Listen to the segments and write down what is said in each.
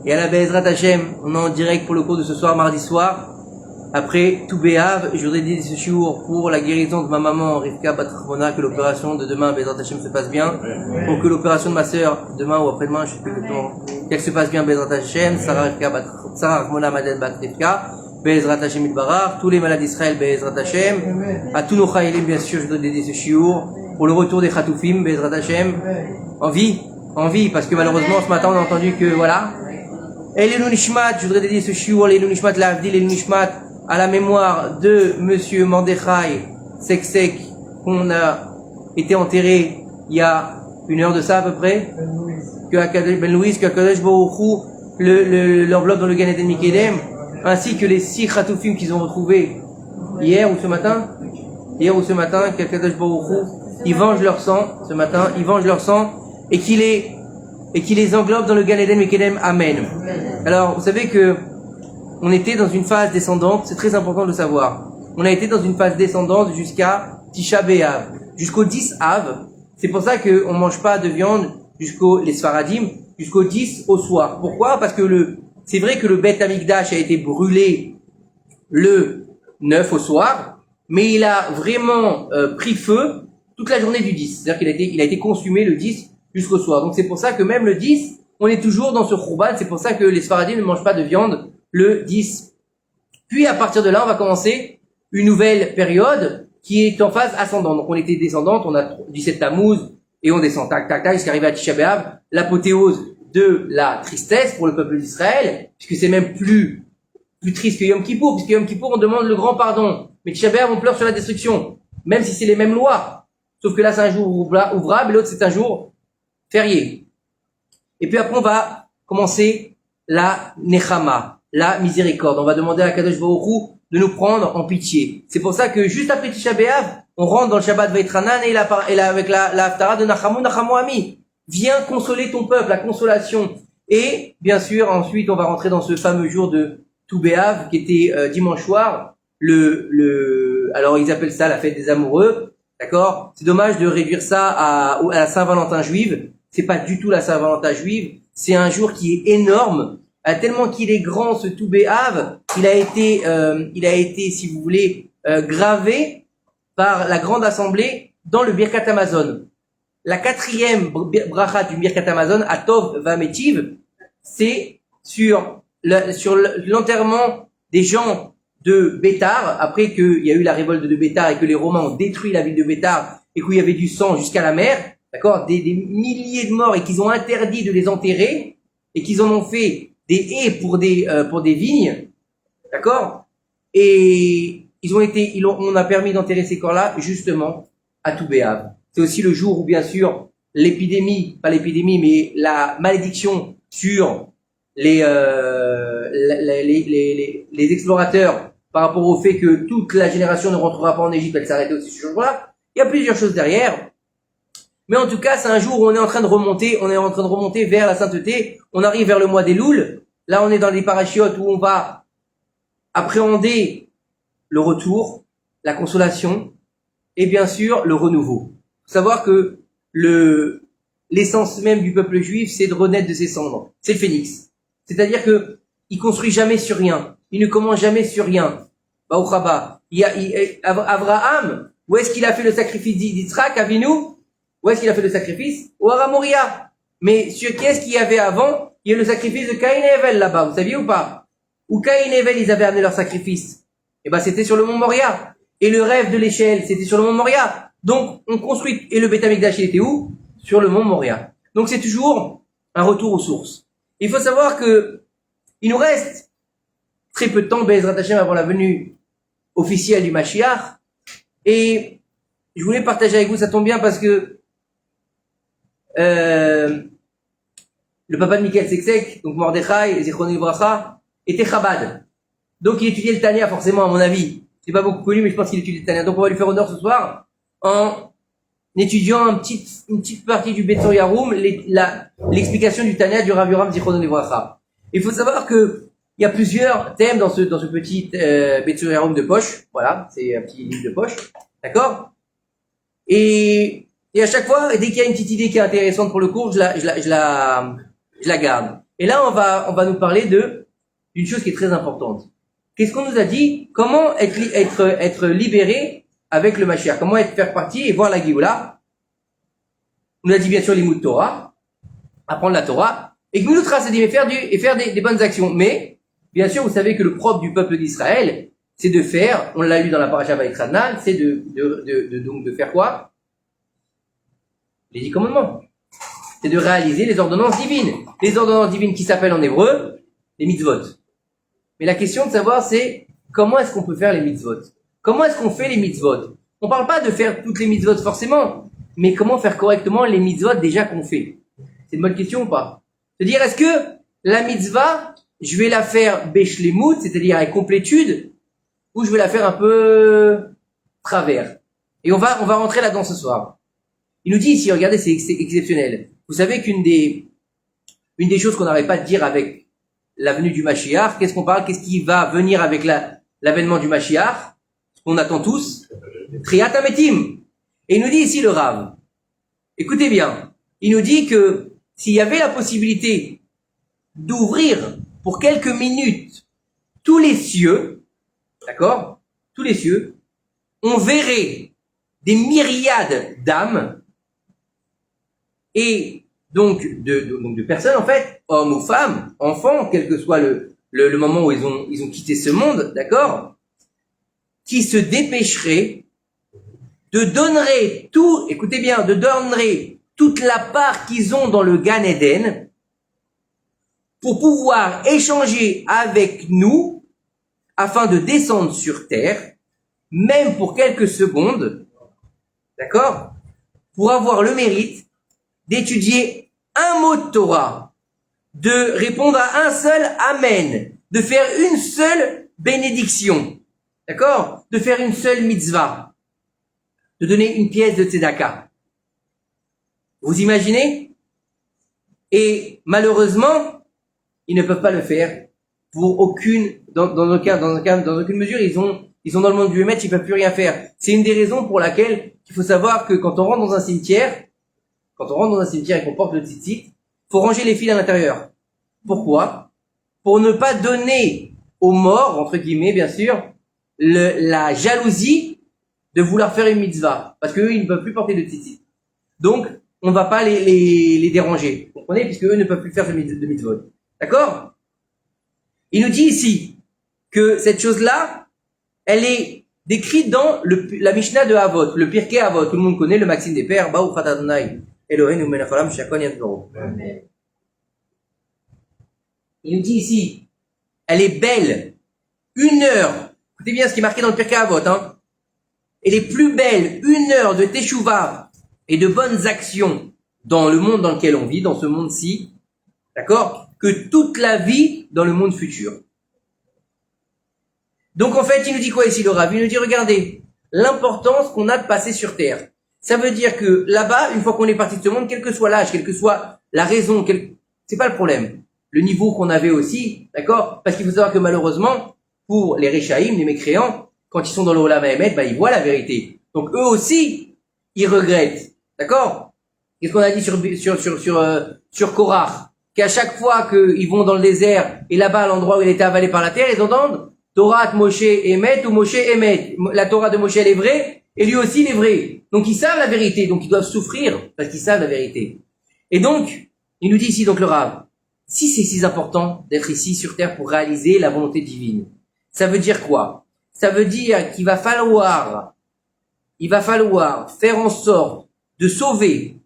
Et à la Be'ezrat Hashem, on est en direct pour le cours de ce soir, mardi soir. Après tout Béhav, je voudrais dire ce jour pour la guérison de ma maman, Rivka Batrachmona, que l'opération de demain, Be'ezrat Hashem, se passe bien. Pour que l'opération de ma sœur, demain ou après-demain, je sais plus exactement, qu'elle se passe bien, Be'ezrat Hashem, Sarah Rachmona Madel Bat Rivka, Be'ezrat Hashem Itbarach, tous les malades d'Israël, Be'ezrat Hashem, à tous nos Chayelim, bien sûr, je voudrais dédier ce shiur, pour le retour des Chatoufim, Be'ezrat Hashem, en vie, parce que malheureusement, ce matin, on a entendu que, voilà. Et les Nishmat, je voudrais dédier ce shiur, les Nishmat Lavdi, les Nishmat, à la mémoire de Monsieur Mordechai Seksek, qu'on a été enterré il y a une heure de ça à peu près, que Ben Louis, que Akadosh Baruch Hu, l'enveloppe dans le Gan Eden Mikedem, ainsi que les 6 Khatoufim qu'ils ont retrouvés hier ou ce matin, qu'Akadosh Baruch Hu, ils vengent leur sang, ce matin, ils vengent leur sang, et qu'il les englobe dans le Gan Eden Mikedem. Amen. Alors, vous savez que on était dans une phase descendante, c'est très important de le savoir. On a été dans une phase descendante jusqu'à Tisha B'Av, jusqu'au 10 Av. C'est pour ça qu'on mange pas de viande les Sfaradim, jusqu'au 10 au soir. Pourquoi? Parce que c'est vrai que le Beth Amikdash a été brûlé le 9 au soir, mais il a vraiment pris feu toute la journée du 10. C'est-à-dire qu'il a été consumé le 10 jusqu'au soir. Donc c'est pour ça que même le 10, on est toujours dans ce Khurban. C'est pour ça que les Sfaradim ne mangent pas de viande le 10. Puis à partir de là, on va commencer une nouvelle période qui est en phase ascendante. Donc on était descendante, on a 17 Tammuz, et on descend, tac, jusqu'à arriver à Tisha B'Av, l'apothéose de la tristesse pour le peuple d'Israël, puisque c'est même plus triste que Yom Kippour, puisque Yom Kippour, on demande le grand pardon. Mais Tisha B'Av, on pleure sur la destruction, même si c'est les mêmes lois. Sauf que là, c'est un jour ouvrable, et l'autre, c'est un jour férié. Et puis après, on va commencer la Nechama, la miséricorde. On va demander à Kadosh Baruch Hu de nous prendre en pitié. C'est pour ça que juste après Tisha B'Av, on rentre dans le Shabbat Veitranan et avec la Haftara de Nachamu Ami. Viens consoler ton peuple, la consolation. Et bien sûr, ensuite, on va rentrer dans ce fameux jour de Tou B'Av qui était dimanche soir. Alors ils appellent ça la fête des amoureux, d'accord? C'est dommage de réduire ça à la Saint-Valentin juive. C'est pas du tout la Saint-Valentin juive. C'est un jour qui est énorme. Tellement qu'il est grand, ce Tou B'Av, il a été, si vous voulez, gravé par la grande assemblée dans le Birkat Hamazon. La 4e bracha du Birkat Hamazon, Atov Vametiv, c'est sur l'enterrement des gens de Bétar, après qu'il y a eu la révolte de Bétar et que les Romains ont détruit la ville de Bétar et qu'il y avait du sang jusqu'à la mer, d'accord, des milliers de morts et qu'ils ont interdit de les enterrer et qu'ils en ont fait des haies pour des vignes, d'accord, et on a permis d'enterrer ces corps-là justement à Tou B'Av. C'est aussi le jour où bien sûr pas l'épidémie, mais la malédiction sur les explorateurs par rapport au fait que toute la génération ne rentrera pas en Égypte, elle s'arrêtait aussi ce jour-là. Il y a plusieurs choses derrière. Mais en tout cas, c'est un jour où on est en train de remonter vers la sainteté. On arrive vers le mois des Louls. Là, on est dans les parachiotes où on va appréhender le retour, la consolation et bien sûr le renouveau. Faut savoir que l'essence même du peuple juif, c'est de renaître de ses cendres. C'est le phénix. C'est-à-dire que il construit jamais sur rien. Il ne commence jamais sur rien. Baruch Haba. Abraham, où est-ce qu'il a fait le sacrifice d'Yitzhak, Avinu? Où est-ce qu'il a fait le sacrifice? Au Har Moria. Mais qu'est-ce qu'il y avait avant? Il y a le sacrifice de Caïn et Hevel là-bas, vous saviez ou pas? Où Caïn et Hevel, ils avaient amené leur sacrifice. Et ben, c'était sur le mont Moria. Et le rêve de l'échelle, c'était sur le mont Moria. Donc, on construit. Et le Beth Amikdash, il était où? Sur le mont Moria. Donc, c'est toujours un retour aux sources. Il faut savoir que il nous reste très peu de temps, Be'ezrat Hashem, avant la venue officielle du Mashiach. Et je voulais partager avec vous, ça tombe bien parce que le papa de Michael Seksek, donc Mordechai, Zichrono Livracha, était Chabad. Donc il étudiait le Tanya, forcément, à mon avis. C'est pas beaucoup connu, mais je pense qu'il étudie le Tanya. Donc on va lui faire honneur ce soir en étudiant une petite partie du Betsor Yaroum, l'explication du Tanya du Rav Yoram Zichrono Livracha. Il faut savoir que il y a plusieurs thèmes dans ce petit Betsor Yaroum de poche. Voilà, c'est un petit livre de poche, d'accord. Et à chaque fois, dès qu'il y a une petite idée qui est intéressante pour le cours, je la garde. Et là, on va nous parler d'une chose qui est très importante. Qu'est-ce qu'on nous a dit? Comment être libéré avec le Mashiach? Comment faire partie et voir la Géoula? On nous a dit bien sûr l'imout Torah, apprendre la Torah, et Gmilut Ra, c'est-à-dire faire des bonnes actions. Mais, bien sûr, vous savez que le propre du peuple d'Israël, c'est de faire, on l'a lu dans la paracha Vaïtranan, c'est donc de faire quoi? Les 10 commandements. C'est de réaliser les ordonnances divines. Les ordonnances divines qui s'appellent en hébreu les mitzvot. Mais la question de savoir c'est comment est-ce qu'on peut faire les mitzvot? Comment est-ce qu'on fait les mitzvot? On parle pas de faire toutes les mitzvot forcément, mais comment faire correctement les mitzvot déjà qu'on fait? C'est une bonne question ou pas? C'est-à-dire est-ce que la mitzvah, je vais la faire beshlemut, c'est-à-dire avec complétude, ou je vais la faire un peu travers? Et on va rentrer là-dedans ce soir. Il nous dit ici, regardez, c'est exceptionnel. Vous savez une des choses qu'on n'arrête pas de dire avec la venue du Mashiach, qu'est-ce qu'on parle? Qu'est-ce qui va venir avec l'avènement du Mashiach? Ce qu'on attend tous, Triyat Hametim. Et il nous dit ici le Rav. Écoutez bien. Il nous dit que s'il y avait la possibilité d'ouvrir pour quelques minutes tous les cieux, d'accord? Tous les cieux, on verrait des myriades d'âmes et donc de personnes en fait, hommes ou femmes, enfants, quel que soit le moment où ils ont quitté ce monde, d'accord, qui se dépêcheraient de donner tout, écoutez bien, de donner toute la part qu'ils ont dans le Gan Eden pour pouvoir échanger avec nous afin de descendre sur terre, même pour quelques secondes, d'accord, pour avoir le mérite d'étudier un mot de Torah, de répondre à un seul Amen, de faire une seule bénédiction, d'accord, de faire une seule mitzvah, de donner une pièce de tzedaka. Vous imaginez? Et malheureusement, ils ne peuvent pas le faire pour dans aucune mesure, ils sont dans le monde du Hémet, ils peuvent plus rien faire. C'est une des raisons pour laquelle il faut savoir que quand on rentre dans un cimetière, et qu'on porte le tzitzit, faut ranger les fils à l'intérieur. Pourquoi? Pour ne pas donner aux morts, entre guillemets, bien sûr, la jalousie de vouloir faire une mitzvah. Parce qu'eux, ils ne peuvent plus porter le tzitzit. Donc, on ne va pas les déranger. Vous comprenez? Puisque eux ne peuvent plus faire de mitzvot. D'accord? Il nous dit ici que cette chose-là, elle est décrite dans la Mishnah de Avot, le Pirkei Avot. Tout le monde connaît le maxime des pères. Baruch atah Adonai Eloheinu melech haolam shehakol nהיה b'dvaro. Il nous dit ici, elle est belle. 1 heure. Écoutez bien ce qui est marqué dans le Pirkei Avot, hein. Elle est plus belle 1 heure de teshuva et de bonnes actions dans le monde dans lequel on vit, dans ce monde-ci, d'accord, que toute la vie dans le monde futur. Donc en fait, il nous dit quoi ici le Rav? Il nous dit, regardez, l'importance qu'on a de passer sur Terre. Ça veut dire que là-bas, une fois qu'on est parti de ce monde, quel que soit l'âge, quelle que soit la raison, c'est pas le problème. Le niveau qu'on avait aussi, d'accord? Parce qu'il faut savoir que malheureusement, pour les Réchaïm, les mécréants, quand ils sont dans le Olam Haemet, ils voient la vérité. Donc eux aussi, ils regrettent. D'accord? Qu'est-ce qu'on a dit sur Korach? Qu'à chaque fois qu'ils vont dans le désert, et là-bas, à l'endroit où il était avalé par la terre, ils entendent Torah Moshe Emet ou Moshe Emet. La Torah de Moshe, elle est vraie, et lui aussi, il est vrai. Donc ils savent la vérité, donc ils doivent souffrir, parce qu'ils savent la vérité. Et donc, il nous dit ici, donc le Rav, si c'est si important d'être ici sur terre pour réaliser la volonté divine, ça veut dire quoi? Ça veut dire qu'il va falloir faire en sorte de sauver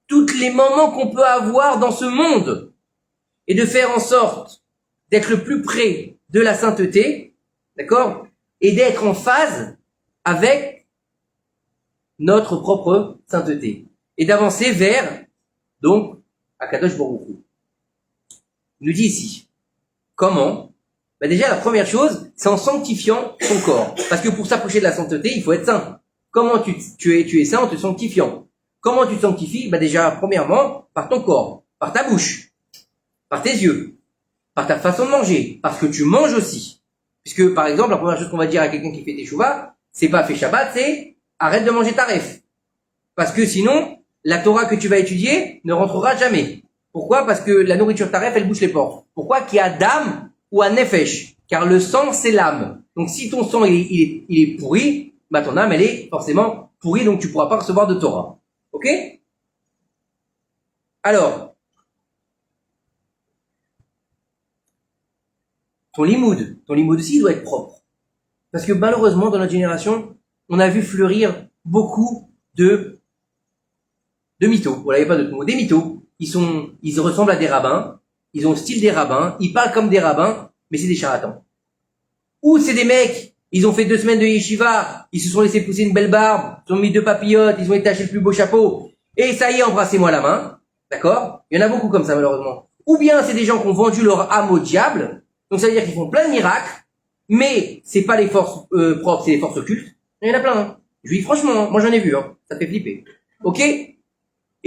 tous les moments qu'on peut avoir dans ce monde et de faire en sorte d'être le plus près de la sainteté, d'accord? Et d'être en phase avec notre propre sainteté. Et d'avancer vers, donc, Akadosh Baruch Hu. Il nous dit ici, comment? Ben déjà, la première chose, c'est en sanctifiant ton corps. Parce que pour s'approcher de la sainteté, il faut être saint. Comment tu es saint en te sanctifiant? Comment tu te sanctifies? Ben déjà, premièrement, par ton corps, par ta bouche, par tes yeux, par ta façon de manger, parce que tu manges aussi. Puisque, par exemple, la première chose qu'on va dire à quelqu'un qui fait teshuva, c'est pas fait Shabbat, c'est arrête de manger taref. Parce que sinon, la Torah que tu vas étudier ne rentrera jamais. Pourquoi? Parce que la nourriture taref, elle bouche les portes. Pourquoi? Qu'il y a d'âme ou un nefesh. Car le sang, c'est l'âme. Donc si ton sang, il est pourri, bah ton âme, elle est forcément pourrie, donc tu pourras pas recevoir de Torah. Ok? Alors, ton limoud aussi, il doit être propre. Parce que malheureusement, dans notre génération, on a vu fleurir beaucoup de mythos. Voilà, il n'y a pas d'autre mot. Des mythos. Ils ressemblent à des rabbins. Ils ont le style des rabbins. Ils parlent comme des rabbins, mais c'est des charlatans. Ou c'est des mecs, ils ont fait 2 semaines de yeshiva, ils se sont laissés pousser une belle barbe, ils ont mis 2 papillotes, ils ont étaché le plus beau chapeau, et ça y est, embrassez-moi la main. D'accord? Il y en a beaucoup comme ça, malheureusement. Ou bien c'est des gens qui ont vendu leur âme au diable, donc ça veut dire qu'ils font plein de miracles, mais c'est pas les forces propres, c'est les forces occultes. Il y en a plein, hein. Je dis franchement, moi j'en ai vu, hein. Ça fait flipper. Ok?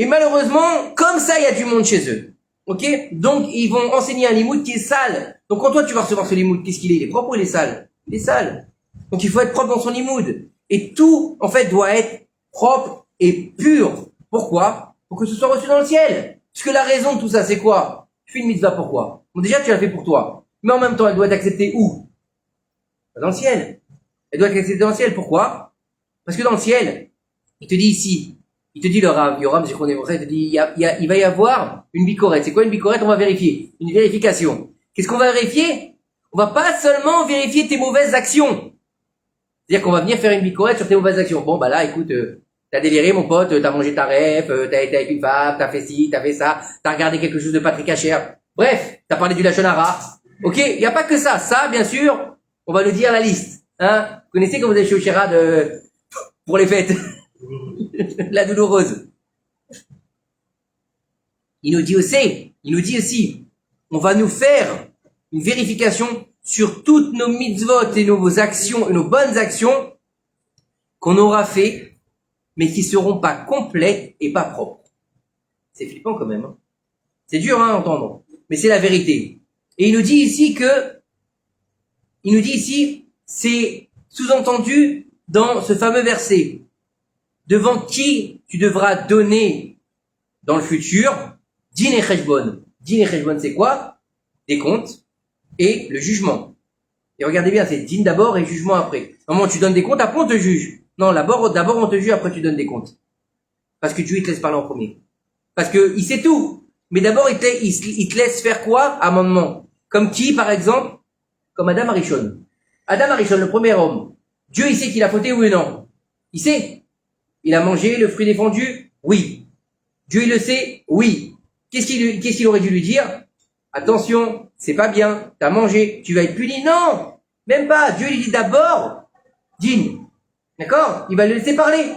Et malheureusement, comme ça, il y a du monde chez eux. Ok? Donc, ils vont enseigner un limoud qui est sale. Donc, quand toi, tu vas recevoir ce limoud, qu'est-ce qu'il est? Il est propre ou il est sale? Il est sale. Donc, il faut être propre dans son limoud. Et tout, en fait, doit être propre et pur. Pourquoi? Pour que ce soit reçu dans le ciel. Parce que la raison de tout ça, c'est quoi? Tu fais une mitzvah pourquoi? Bon, déjà, tu l'as fait pour toi. Mais en même temps, elle doit être acceptée où? Dans le ciel. Elle doit être acceptée dans le ciel. Pourquoi? Parce que dans le ciel, il te dit ici, il te dit le Rav, Yoram Zichron Evracha, il te dit, il va y avoir une bicorette. C'est quoi une bicorette? On va vérifier. Une vérification. Qu'est-ce qu'on va vérifier? On va pas seulement vérifier tes mauvaises actions. C'est-à-dire qu'on va venir faire une bicorette sur tes mauvaises actions. Bon, bah là, écoute, t'as déliré, mon pote, t'as mangé ta ref, t'as été avec une femme, t'as fait ci, t'as fait ça, t'as regardé quelque chose de pas très cachère. Bref, t'as parlé du Lachon Hara. Ok? Il y a pas que ça. Ça, bien sûr, on va le dire la liste. Hein? Vous connaissez quand vous êtes chez Oshera pour les fêtes? La douloureuse. Il nous dit aussi, on va nous faire une vérification sur toutes nos mitzvot et nos actions, et nos bonnes actions qu'on aura fait, mais qui seront pas complètes et pas propres. C'est flippant quand même, hein. C'est dur, hein, à entendre. Mais c'est la vérité. Et il nous dit ici, c'est sous-entendu dans ce fameux verset. Devant qui tu devras donner dans le futur din et cheshbon. Din et cheshbon, c'est quoi? Des comptes et le jugement. Et regardez bien, c'est din d'abord et jugement après. Normalement, tu donnes des comptes, après on te juge. Non, d'abord on te juge, après tu donnes des comptes. Parce que Dieu, il te laisse parler en premier. Parce que il sait tout. Mais d'abord, il te laisse faire quoi? Un moment. Comme qui, par exemple? Comme Adam Arishon. Adam Arishon, le premier homme. Dieu, il sait qu'il a fauté, oui ou non? Il sait. Il a mangé le fruit défendu? Oui. Dieu, il le sait? Oui. Qu'est-ce qu'il aurait dû lui dire? Attention, c'est pas bien, t'as mangé, tu vas être puni. Non! Même pas. Dieu, il dit d'abord, dîne. D'accord? Il va le laisser parler.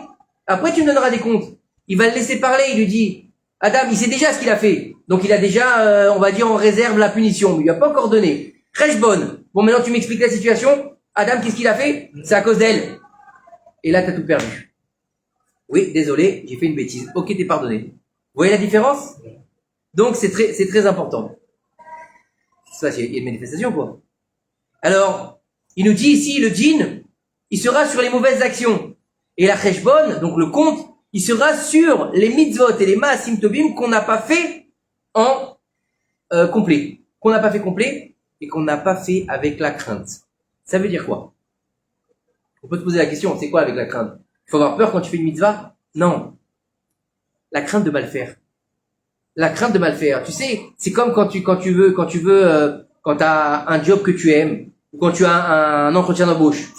Après, tu me donneras des comptes. Il va le laisser parler, il lui dit, Adam, il sait déjà ce qu'il a fait. Donc, il a déjà, on va dire, en réserve la punition. Mais il lui a pas encore donné. Cheshbon. Bon, maintenant, tu m'expliques la situation. Adam, qu'est-ce qu'il a fait? C'est à cause d'elle. Et là, t'as tout perdu. Oui, désolé, j'ai fait une bêtise. Ok, t'es pardonné. Vous voyez la différence? Donc, c'est très important. Ça, il y a une manifestation, quoi. Alors, il nous dit ici, le djinn, il sera sur les mauvaises actions. Et la cheshbon, donc le compte, il sera sur les mitzvot et les ma'asim tobim qu'on n'a pas fait en complet. Qu'on n'a pas fait complet et qu'on n'a pas fait avec la crainte. Ça veut dire quoi? On peut se poser la question, c'est quoi avec la crainte? Il faut avoir peur quand tu fais une mitzvah? Non. La crainte de mal faire. La crainte de mal faire. Tu sais, c'est comme quand t'as un job que tu aimes, ou quand tu as un entretien d'embauche.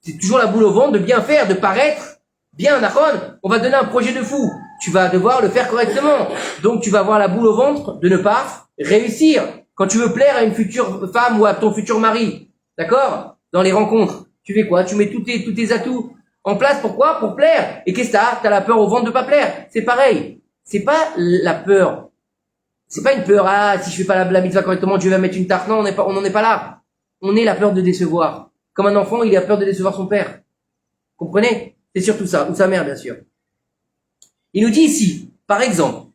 C'est toujours la boule au ventre de bien faire, de paraître bien, d'accord? On va te donner un projet de fou. Tu vas devoir le faire correctement. Donc, tu vas avoir la boule au ventre de ne pas réussir. Quand tu veux plaire à une future femme ou à ton futur mari, d'accord? Dans les rencontres, tu fais quoi? Tu mets tous tes atouts en place. Pourquoi? Pour plaire. Et qu'est-ce que t'as? T'as la peur au ventre de pas plaire. C'est pareil. C'est pas la peur. C'est pas une peur, si je fais pas la mitzvah correctement, Dieu va mettre une tarte. Non, on n'en est pas là. On est la peur de décevoir. Comme un enfant, il a peur de décevoir son père. Comprenez? C'est surtout ça. Ou sa mère, bien sûr. Il nous dit ici, par exemple,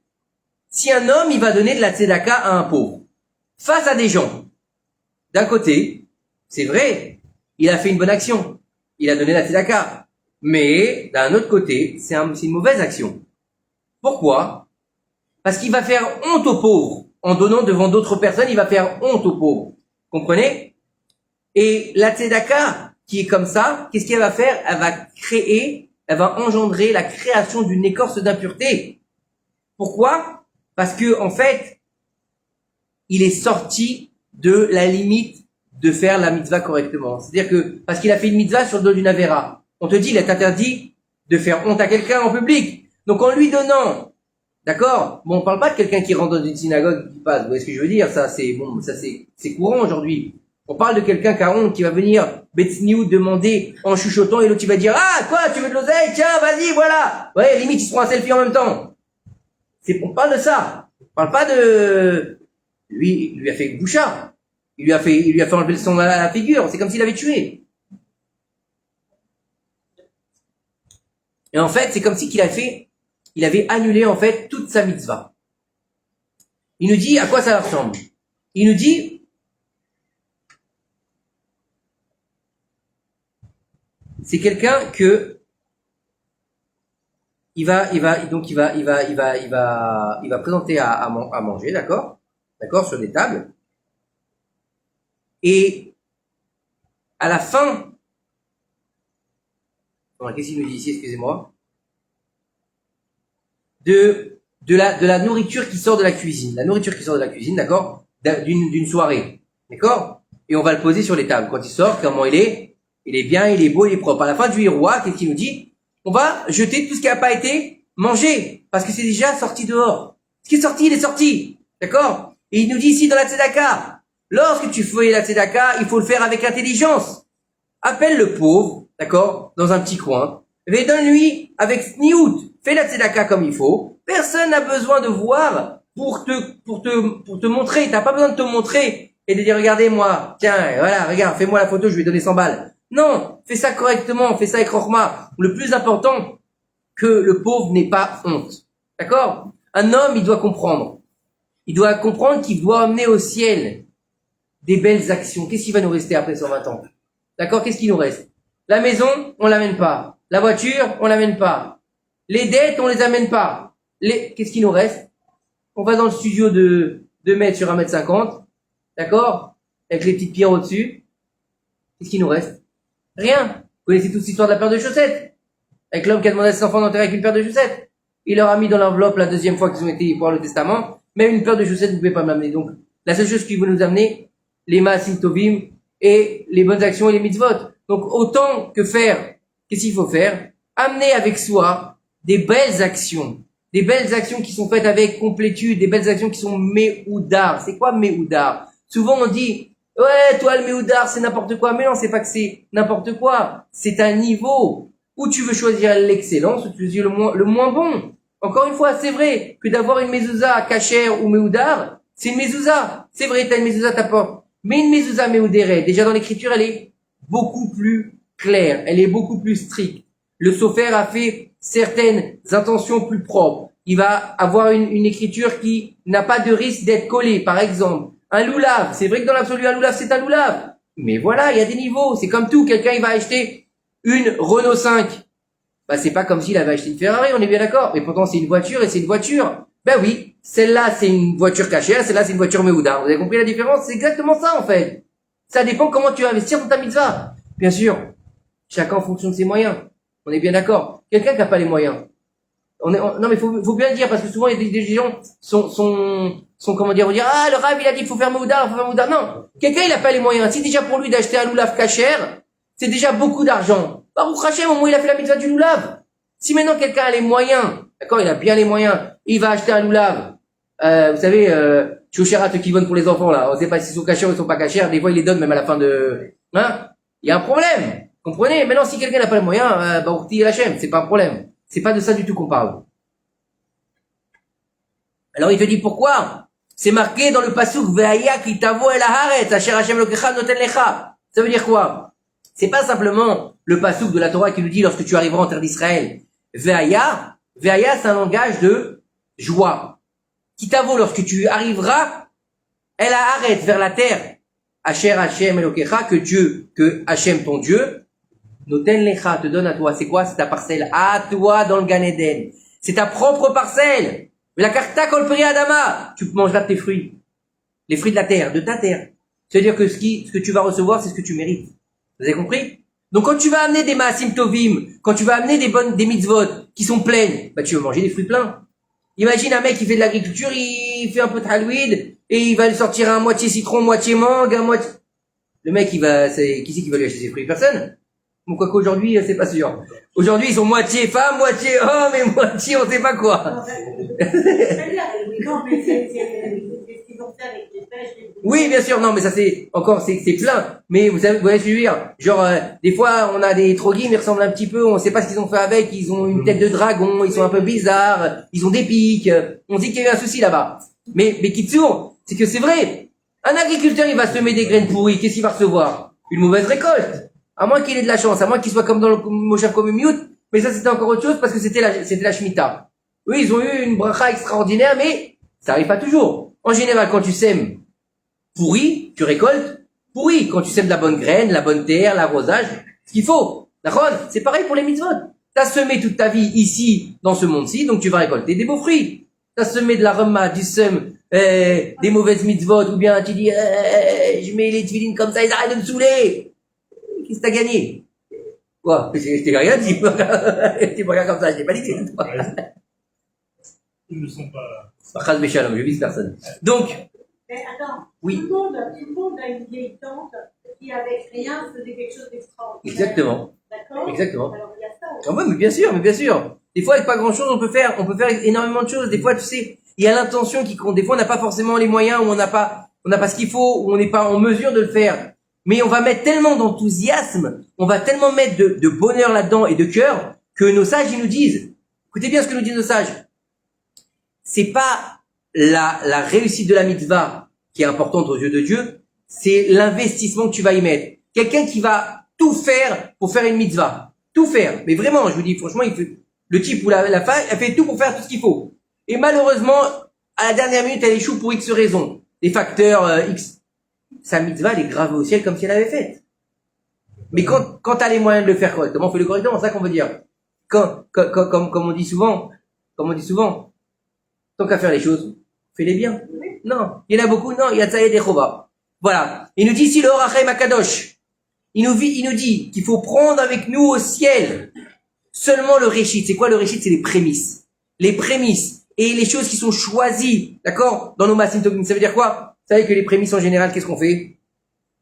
si un homme, il va donner de la tzedaka à un pauvre, face à des gens, d'un côté, c'est vrai, il a fait une bonne action. Il a donné la tzedaka. Mais, d'un autre côté, c'est une mauvaise action. Pourquoi? Parce qu'il va faire honte aux pauvres. En donnant devant d'autres personnes, il va faire honte aux pauvres. Comprenez? Et la tzedaka, qui est comme ça, qu'est-ce qu'elle va faire? Elle va engendrer la création d'une écorce d'impureté. Pourquoi? Parce que, en fait, il est sorti de la limite de faire la mitzvah correctement. C'est-à-dire que, parce qu'il a fait une mitzvah sur le dos d'une avéra. On te dit, il est interdit de faire honte à quelqu'un en public. Donc, en lui donnant, d'accord? Bon, on parle pas de quelqu'un qui rentre dans une synagogue et qui passe. Vous voyez ce que je veux dire? Ça, c'est courant aujourd'hui. On parle de quelqu'un qui a honte, qui va venir, Betsniou, demander en chuchotant, et l'autre, il va dire, ah, quoi, tu veux de l'oseille? Tiens, vas-y, voilà. Ouais, limite, ils se font un selfie en même temps. On parle de ça. On parle pas de, lui, il lui a fait bouchard. Il lui a fait enlever le sang à la figure. C'est comme s'il avait tué. Et en fait, c'est comme si il avait annulé, en fait, toute sa mitzvah. Il nous dit à quoi ça ressemble. Il nous dit, c'est quelqu'un que, il va présenter à manger, d'accord, sur des tables. Et, à la fin, qu'est-ce qu'il nous dit ici, excusez-moi? De la nourriture qui sort de la cuisine. La nourriture qui sort de la cuisine, d'accord? D'une soirée. D'accord? Et on va le poser sur les tables. Quand il sort, comment il est? Il est bien, il est beau, il est propre. À la fin du roi, qu'est-ce qu'il nous dit? On va jeter tout ce qui n'a pas été mangé. Parce que c'est déjà sorti dehors. Ce qui est sorti, il est sorti. D'accord? Et il nous dit ici dans la tzedaka, lorsque tu fais la tzedaka, il faut le faire avec intelligence. Appelle le pauvre, d'accord, dans un petit coin. Et donne-lui avec sniout. Fais la tzedaka comme il faut. Personne n'a besoin de voir pour te montrer. T'as pas besoin de te montrer et de dire, regardez moi, tiens, voilà, regarde, fais-moi la photo, je vais donner 100 balles. Non, fais ça correctement, fais ça avec rochma. Le plus important, que le pauvre n'ait pas honte. D'accord? Un homme, il doit comprendre. Il doit comprendre qu'il doit amener au ciel des belles actions. Qu'est-ce qui va nous rester après 120 ans? D'accord? Qu'est-ce qui nous reste? La maison, on l'amène pas. La voiture, on l'amène pas. Les dettes, on les amène pas. Qu'est-ce qui nous reste? On va dans le studio de 2 mètres sur 1,50 m. D'accord? Avec les petites pierres au-dessus. Qu'est-ce qui nous reste? Rien. Vous connaissez toute l'histoire de la paire de chaussettes? Avec l'homme qui a demandé à ses enfants d'enterrer avec une paire de chaussettes. Il leur a mis dans l'enveloppe la deuxième fois qu'ils ont été voir le testament. Même une paire de chaussettes, vous pouvez pas m'amener. Donc, la seule chose qui veut nous amener, les ma'asim tovim et les bonnes actions et les mitzvot. Donc, autant que faire, qu'est-ce qu'il faut faire? Amener avec soi des belles actions. Des belles actions qui sont faites avec complétude, des belles actions qui sont méoudar. C'est quoi méoudar? Souvent on dit, ouais, toi le méoudar c'est n'importe quoi. Mais non, c'est pas que c'est n'importe quoi. C'est un niveau où tu veux choisir l'excellence, ou tu veux choisir le moins bon. Encore une fois, c'est vrai que d'avoir une mezouza cachère ou méoudar, c'est une mezouza. C'est vrai, t'as une mezouza ta porte. Mais une mezouza méoudérée, déjà dans l'écriture, elle est beaucoup plus claire. Elle est beaucoup plus stricte. Le sofer a fait certaines intentions plus propres. Il va avoir une écriture qui n'a pas de risque d'être collée. Par exemple, un loulav. C'est vrai que dans l'absolu, un loulav, c'est un loulav. Mais voilà, il y a des niveaux. C'est comme tout. Quelqu'un, il va acheter une Renault 5. Bah, c'est pas comme s'il avait acheté une Ferrari, on est bien d'accord. Mais pourtant, c'est une voiture et c'est une voiture. Ben oui, celle-là, c'est une voiture cachère, celle-là, c'est une voiture méouda. Vous avez compris la différence? C'est exactement ça, en fait. Ça dépend comment tu vas investir dans ta mitzvah. Bien sûr, chacun en fonction de ses moyens. On est bien d'accord. Quelqu'un qui n'a pas les moyens. Non, mais faut bien le dire, parce que souvent, il y a des gens sont comment dire, on dit, ah, le Rav, il a dit, il faut faire Méouda. Non. Quelqu'un, il n'a pas les moyens. Si déjà pour lui d'acheter un loulav cachère, c'est déjà beaucoup d'argent. Baruch Hashem, au moins, il a fait la mitzvah du loulav. Si maintenant quelqu'un a les moyens, d'accord, il a bien les moyens, il va acheter un loulav, vous savez, Choucherat qui vont pour les enfants, là, on sait pas s'ils sont cachers ou ils sont pas cachers, des fois, ils les donnent même à la fin de, hein, il y a un problème. Comprenez? Maintenant, si quelqu'un n'a pas les moyens, Baruch Hashem, c'est pas un problème. C'est pas de ça du tout qu'on parle. Alors, il te dit pourquoi? C'est marqué dans le pasuk, Ve'aya ki tavo el haaretz, asher Hashem lokecha noten lecha. Ça veut dire quoi? C'est pas simplement le pasuk de la Torah qui nous dit lorsque tu arriveras en terre d'Israël. Ve'aya, c'est un langage de joie. Kitavo, lorsque tu arriveras, el haaretz, vers la terre, asher Hashem elokecha, que Hashem ton Dieu, noten lecha, te donne à toi. C'est quoi? C'est ta parcelle à toi dans le Gan Eden. C'est ta propre parcelle. La karta kol peri adama, tu mangeras de tes fruits. Les fruits de la terre, de ta terre. C'est-à-dire que ce que tu vas recevoir, c'est ce que tu mérites. Vous avez compris? Donc quand tu vas amener des maasim tovim, quand tu vas amener des mitzvot qui sont pleines, bah tu vas manger des fruits pleins. Imagine un mec qui fait de l'agriculture, il fait un peu de halweed, et il va lui sortir un moitié citron, moitié mangue, un moitié... Le mec, qui c'est qui va lui acheter ses fruits? Personne. Bon, quoi qu'aujourd'hui, c'est pas sûr. Aujourd'hui, ils sont moitié femmes, moitié hommes, et moitié on sait pas quoi. Oui, bien sûr, non, mais ça c'est plein. Mais vous savez ce que je veux dire. Genre, des fois, on a des troguim, ils ressemblent un petit peu, on sait pas ce qu'ils ont fait avec, ils ont une tête de dragon, ils sont un peu bizarres, ils ont des pics, on dit qu'il y a eu un souci là-bas. Mais Kitsour, c'est que c'est vrai. Un agriculteur, il va semer des graines pourries, qu'est-ce qu'il va recevoir? Une mauvaise récolte. À moins qu'il ait de la chance, à moins qu'il soit comme dans le Moshav Komimiyut, mais ça c'était encore autre chose parce que c'était la Shemitah. Oui, ils ont eu une bracha extraordinaire, mais ça arrive pas toujours. En général, quand tu sèmes pourri, tu récoltes pourri. Quand tu sèmes de la bonne graine, la bonne terre, l'arrosage, ce qu'il faut. D'accord? C'est pareil pour les mitzvot. T'as semé toute ta vie ici, dans ce monde-ci, donc tu vas récolter des beaux fruits. T'as semé de la rema, du seum, des mauvaises mitzvot, ou bien tu dis, je mets les tefilines comme ça, ils arrêtent de me saouler. Qu'est-ce que t'as gagné? Quoi? Je t'ai rien dit. Tu me regardes comme ça, je t'ai pas dit. Ils ne sont pas... Chas Béchalom, je vise personne. Donc, mais attends, oui. Tout le monde a une vieille tante qui, avec rien, faisait quelque chose d'extraordinaire. Exactement. D'accord? Exactement. Alors, il y a ça aussi. Ah ouais, mais bien sûr. Des fois, avec pas grand chose, on peut faire énormément de choses. Des fois, tu sais, il y a l'intention qui compte. Des fois, on n'a pas forcément les moyens, ou on n'a pas ce qu'il faut, ou on n'est pas en mesure de le faire. Mais on va mettre tellement d'enthousiasme, on va tellement mettre de bonheur là-dedans et de cœur, que nos sages, ils nous disent, écoutez bien ce que nous disent nos sages. C'est pas la réussite de la mitzvah qui est importante aux yeux de Dieu, c'est l'investissement que tu vas y mettre. Quelqu'un qui va tout faire pour faire une mitzvah. Tout faire. Mais vraiment, je vous dis, franchement, le type ou la femme, elle fait tout pour faire tout ce qu'il faut. Et malheureusement, à la dernière minute, elle échoue pour X raisons. Des facteurs X. Sa mitzvah, elle est gravée au ciel comme si elle avait faite. Mais quand t'as les moyens de le faire correctement, fais-le correctement, c'est ça qu'on veut dire. Comme on dit souvent, tant qu'à faire les choses, fais-les bien. Non, il y en a beaucoup, non, il y a Tzaïd et Chova. Voilà. Il nous dit ici le Horachem Akadosh. Il nous dit qu'il faut prendre avec nous au ciel seulement le réchit. C'est quoi le réchit? C'est les prémices. Les prémices. Et les choses qui sont choisies, d'accord? Dans nos massim tovim. Ça veut dire quoi? Vous savez que les prémices en général, qu'est-ce qu'on fait?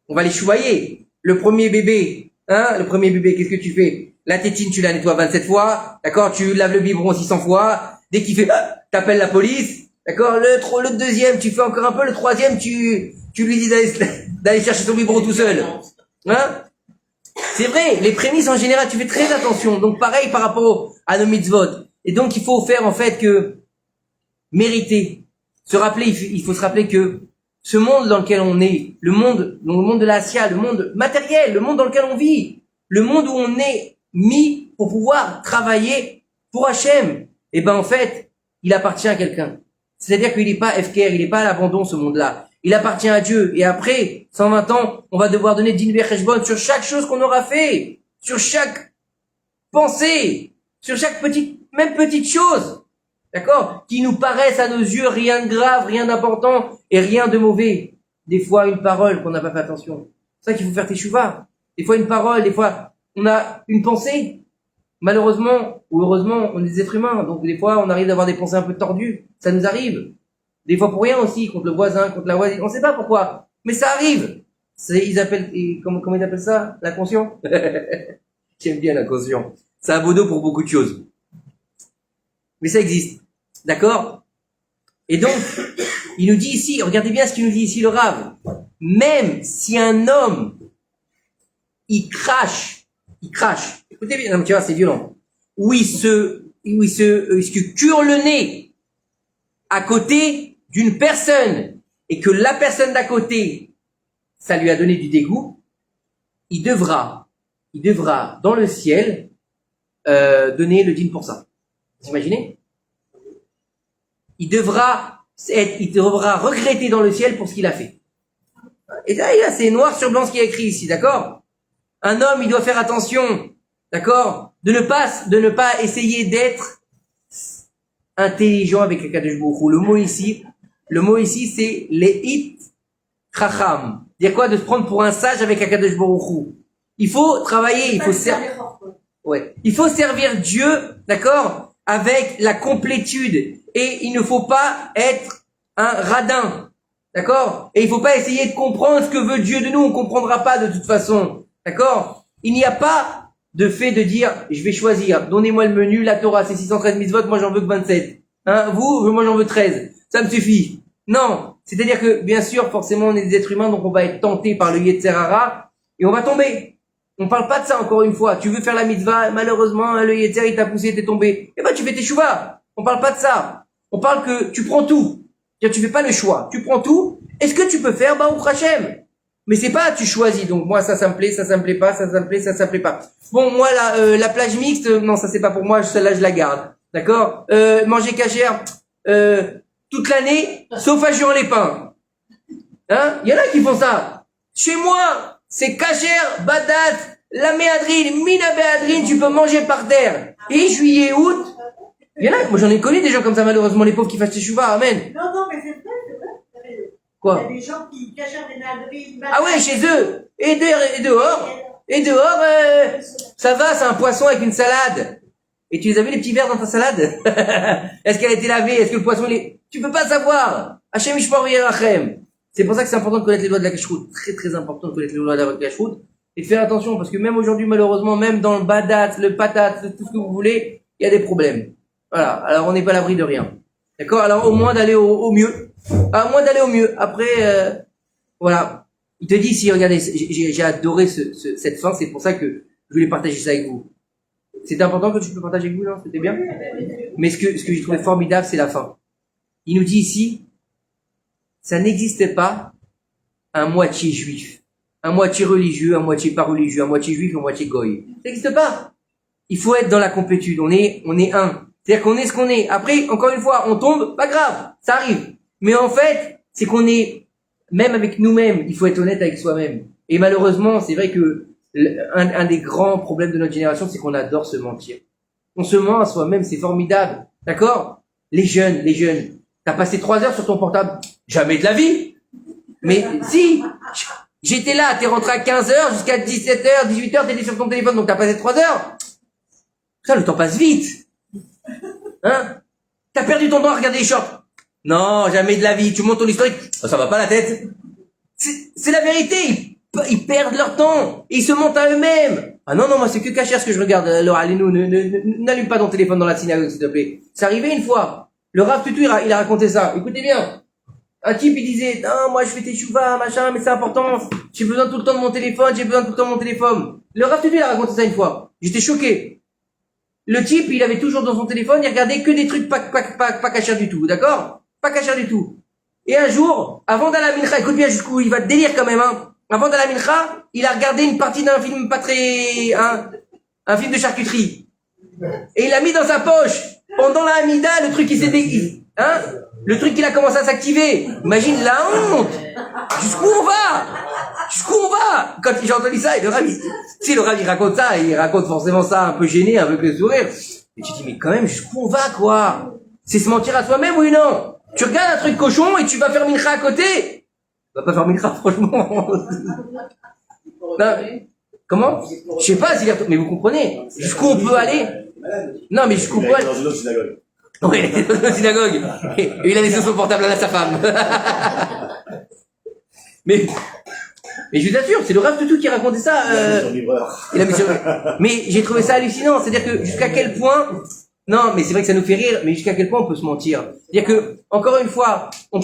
On va les choyer. Le premier bébé, qu'est-ce que tu fais? La tétine, tu la nettoies 27 fois, d'accord? Tu laves le biberon 600 fois. Dès qu'il fait, t'appelles la police, d'accord? Le deuxième, tu fais encore un peu. Le troisième, tu lui dis d'aller chercher son biberon tout seul. Hein? C'est vrai, les prémices en général, tu fais très attention. Donc pareil par rapport à nos mitzvot. Et donc il faut faire en fait que mériter. Il faut se rappeler que ce monde dans lequel on est, le monde de l'Asia, le monde matériel, le monde dans lequel on vit, le monde où on est mis pour pouvoir travailler pour Hachem, et ben en fait, il appartient à quelqu'un. C'est-à-dire qu'il n'est pas FKR, il n'est pas à l'abandon ce monde-là. Il appartient à Dieu. Et après 120 ans, on va devoir donner din vecheshbon sur chaque chose qu'on aura fait, sur chaque pensée, sur chaque petite chose, d'accord, qui nous paraissent à nos yeux rien de grave, rien d'important et rien de mauvais. Des fois, une parole qu'on n'a pas fait attention. C'est ça qu'il faut faire teshuva. Des fois, une parole, des fois, on a une pensée. Malheureusement ou heureusement, on est des êtres humains. Donc, des fois, on arrive d'avoir des pensées un peu tordues. Ça nous arrive. Des fois pour rien aussi, contre le voisin, contre la voisine. On sait pas pourquoi. Mais ça arrive. Comment ils appellent ça? L'inconscient? J'aime bien l'inconscient. C'est un beau dos pour beaucoup de choses. Mais ça existe. D'accord? Et donc, il nous dit ici, regardez bien ce qu'il nous dit ici le Rav. Même si un homme, il crache. Écoutez bien, non, mais tu vois, c'est violent. Ou il se cure le nez à côté d'une personne et que la personne d'à côté, ça lui a donné du dégoût, il devra dans le ciel donner le dîme pour ça. Vous imaginez? Il devra regretter dans le ciel pour ce qu'il a fait. Et là, c'est noir sur blanc ce qui est écrit ici, d'accord? Un homme, il doit faire attention, d'accord? De ne pas essayer d'être intelligent avec Akadosh Baruch Hu. Le mot ici, c'est Leit Chacham. Dire quoi? De se prendre pour un sage avec Akadosh Baruch Hu. Il faut travailler, il faut servir Dieu, d'accord, avec la complétude. Et il ne faut pas être un radin, d'accord? Et il faut pas essayer de comprendre ce que veut Dieu de nous, on comprendra pas de toute façon, d'accord? Il n'y a pas de fait de dire, je vais choisir, donnez-moi le menu, la Torah c'est 613 mitzvot, moi j'en veux que 27. Hein, moi j'en veux 13. Ça me suffit. Non. C'est-à-dire que, bien sûr, forcément on est des êtres humains, donc on va être tenté par le Yetzer Hara, et on va tomber. On parle pas de ça encore une fois. Tu veux faire la mitzvah, malheureusement, le Yetzer il t'a poussé, t'es tombé. Eh ben, tu fais tes chouvas. On parle pas de ça. On parle que tu prends tout. C'est-à-dire, tu fais pas le choix. Tu prends tout. Est-ce que tu peux faire, ou Hachem? Mais c'est pas, tu choisis. Donc, moi, ça me plaît, ça me plaît pas, ça me plaît, ça me plaît pas. Bon, moi, la plage mixte, non, ça c'est pas pour moi, celle-là, je la garde. D'accord? Manger cachère, toute l'année, sauf à Juan-les-Pins. Hein? Il y en a qui font ça. Chez moi, c'est cachère, badat, la méadrine, mina béadrine, tu peux manger par terre. Et juillet, août, il y en a, moi j'en ai connu des gens comme ça, malheureusement, les pauvres qui fassent teshuva, amen. Non, mais c'est vrai. Quoi? Il y a des gens qui cachèrent des méadrines. Ah ouais, chez eux. Et dehors, ça va, c'est un poisson avec une salade. Et tu les as vu les petits verres dans ta salade? Est-ce qu'elle a été lavée? Est-ce que le poisson tu peux pas savoir. Hashem Yishmor V'Yirachem. C'est pour ça que c'est important de connaître les lois de la cacheroute. Très très important de connaître les lois de la cacheroute. Et de faire attention, parce que même aujourd'hui, malheureusement, même dans le badat, le patat, tout ce que vous voulez, il y a des problèmes. Voilà. Alors on n'est pas à l'abri de rien. D'accord? Alors au moins d'aller au mieux. À moins d'aller au mieux. Après, voilà. Il te dit ici, regardez, j'ai adoré cette fin, c'est pour ça que je voulais partager ça avec vous. C'était important que tu peux partager avec vous, non? C'était bien? Mais ce que j'ai trouvé formidable, c'est la fin. Il nous dit ici, ça n'existe pas un moitié juif, un moitié religieux, un moitié pas religieux, un moitié juif, un moitié goy. Ça n'existe pas. Il faut être dans la complétude. On est un. C'est-à-dire qu'on est ce qu'on est. Après, encore une fois, on tombe, pas grave, ça arrive. Mais en fait, c'est qu'on est, même avec nous-mêmes, il faut être honnête avec soi-même. Et malheureusement, c'est vrai que un des grands problèmes de notre génération, c'est qu'on adore se mentir. On se ment à soi-même, c'est formidable. D'accord? Les jeunes, t'as passé 3 heures sur ton portable? Jamais de la vie. Mais si, j'étais là, t'es rentré à 15 heures, jusqu'à 17h, 18h, t'étais sur ton téléphone, donc t'as passé 3 heures. Ça, le temps passe vite. Hein? T'as perdu ton temps à regarder les shorts? Non, jamais de la vie. Tu montes ton historique? Ça va pas la tête. C'est la vérité. Ils perdent leur temps. Et ils se mentent à eux-mêmes. Ah non, moi c'est que cachère ce que je regarde. Alors allez-nous, n'allume pas ton téléphone dans la synagogue, s'il te plaît. C'est arrivé une fois. Le Rav Tutu, il a raconté ça. Écoutez bien. Un type, il disait, non, moi je fais tes chouvas, machin, mais c'est important. J'ai besoin tout le temps de mon téléphone, Le Rav Tutu, il a raconté ça une fois. J'étais choqué. Le type, il avait toujours dans son téléphone, il regardait que des trucs pas cachers du tout, d'accord? Pas cachers du tout. Et un jour, avant d'aller à la mincha, écoute bien jusqu'où il va te délire quand même, hein. Avant d'aller à la mincha, il a regardé une partie d'un film pas très, un film de charcuterie. Et il l'a mis dans sa poche. Pendant la Hamida, le truc il s'est le truc il a commencé à s'activer. Imagine la honte. Jusqu'où on va? Quand j'ai entendu ça, le Rav, si le Rav il raconte ça, il raconte forcément ça un peu gêné, avec le sourire. Et tu te dis, mais quand même, jusqu'où on va, quoi? C'est se mentir à soi-même, oui ou non? Tu regardes un truc cochon et tu vas faire mincha à côté? Tu vas pas faire mincha, franchement. Non. Comment? Je sais pas, mais vous comprenez? Jusqu'où on peut aller? Non, mais jusqu'où on peut aller? Dans une autre synagogue. Oui, il était dans une synagogue. Et il a laissé son portable à sa femme. Mais je t'assure, c'est le Rav Tutu qui racontait ça. Il a mis sur... Mais j'ai trouvé ça hallucinant. C'est-à-dire que jusqu'à quel point... Non, mais c'est vrai que ça nous fait rire, mais jusqu'à quel point on peut se mentir. C'est-à-dire que, encore une fois, on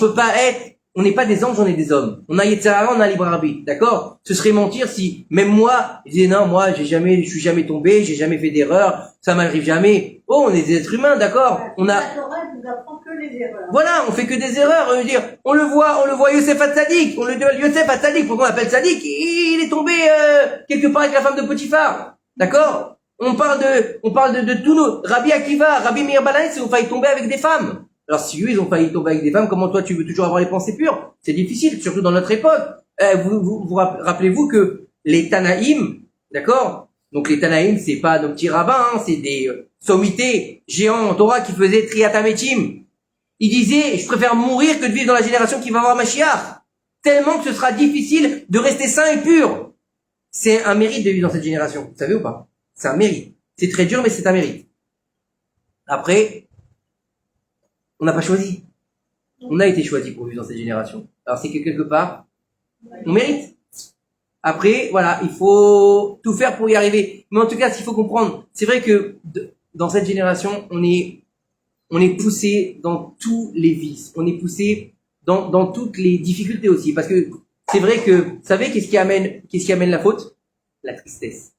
n'est pas des anges, on est des hommes. On a Yetzer Hara, on a libre arbitre, d'accord? Ce serait mentir si, même moi, je disais non, moi, je suis jamais tombé, j'ai jamais fait d'erreur, ça m'arrive jamais. Oh, on est des êtres humains, d'accord? La Torah nous apprend que les erreurs. Voilà, on fait que des erreurs. Je veux dire, on le voit Yosef Hatzadik, on le dit Yosef Hatzadik, pourquoi on l'appelle Tzadik? Il est tombé quelque part avec la femme de Potiphar, d'accord? On parle de tous nos Rabbi Akiva, Rabbi Meir Balaïs, ils ont failli tomber avec des femmes. Alors si eux ils ont failli tomber avec des femmes, comment toi tu veux toujours avoir les pensées pures? C'est difficile, surtout dans notre époque. Vous rappelez-vous que les Tanaïm, d'accord? Donc les Tanaïm, c'est pas nos petits rabbins, hein, sommité, géant en Torah qui faisait Triatametim. Il disait, je préfère mourir que de vivre dans la génération qui va avoir Mashiach. Tellement que ce sera difficile de rester sain et pur. C'est un mérite de vivre dans cette génération. Vous savez ou pas? C'est un mérite. C'est très dur, mais c'est un mérite. Après, on n'a pas choisi. On a été choisi pour vivre dans cette génération. Alors c'est que quelque part, on mérite. Après, voilà, il faut tout faire pour y arriver. Mais en tout cas, ce qu'il faut comprendre, c'est vrai que dans cette génération, on est poussé dans tous les vices. On est poussé dans toutes les difficultés aussi. Parce que c'est vrai que, vous savez, qu'est-ce qui amène la faute? La tristesse.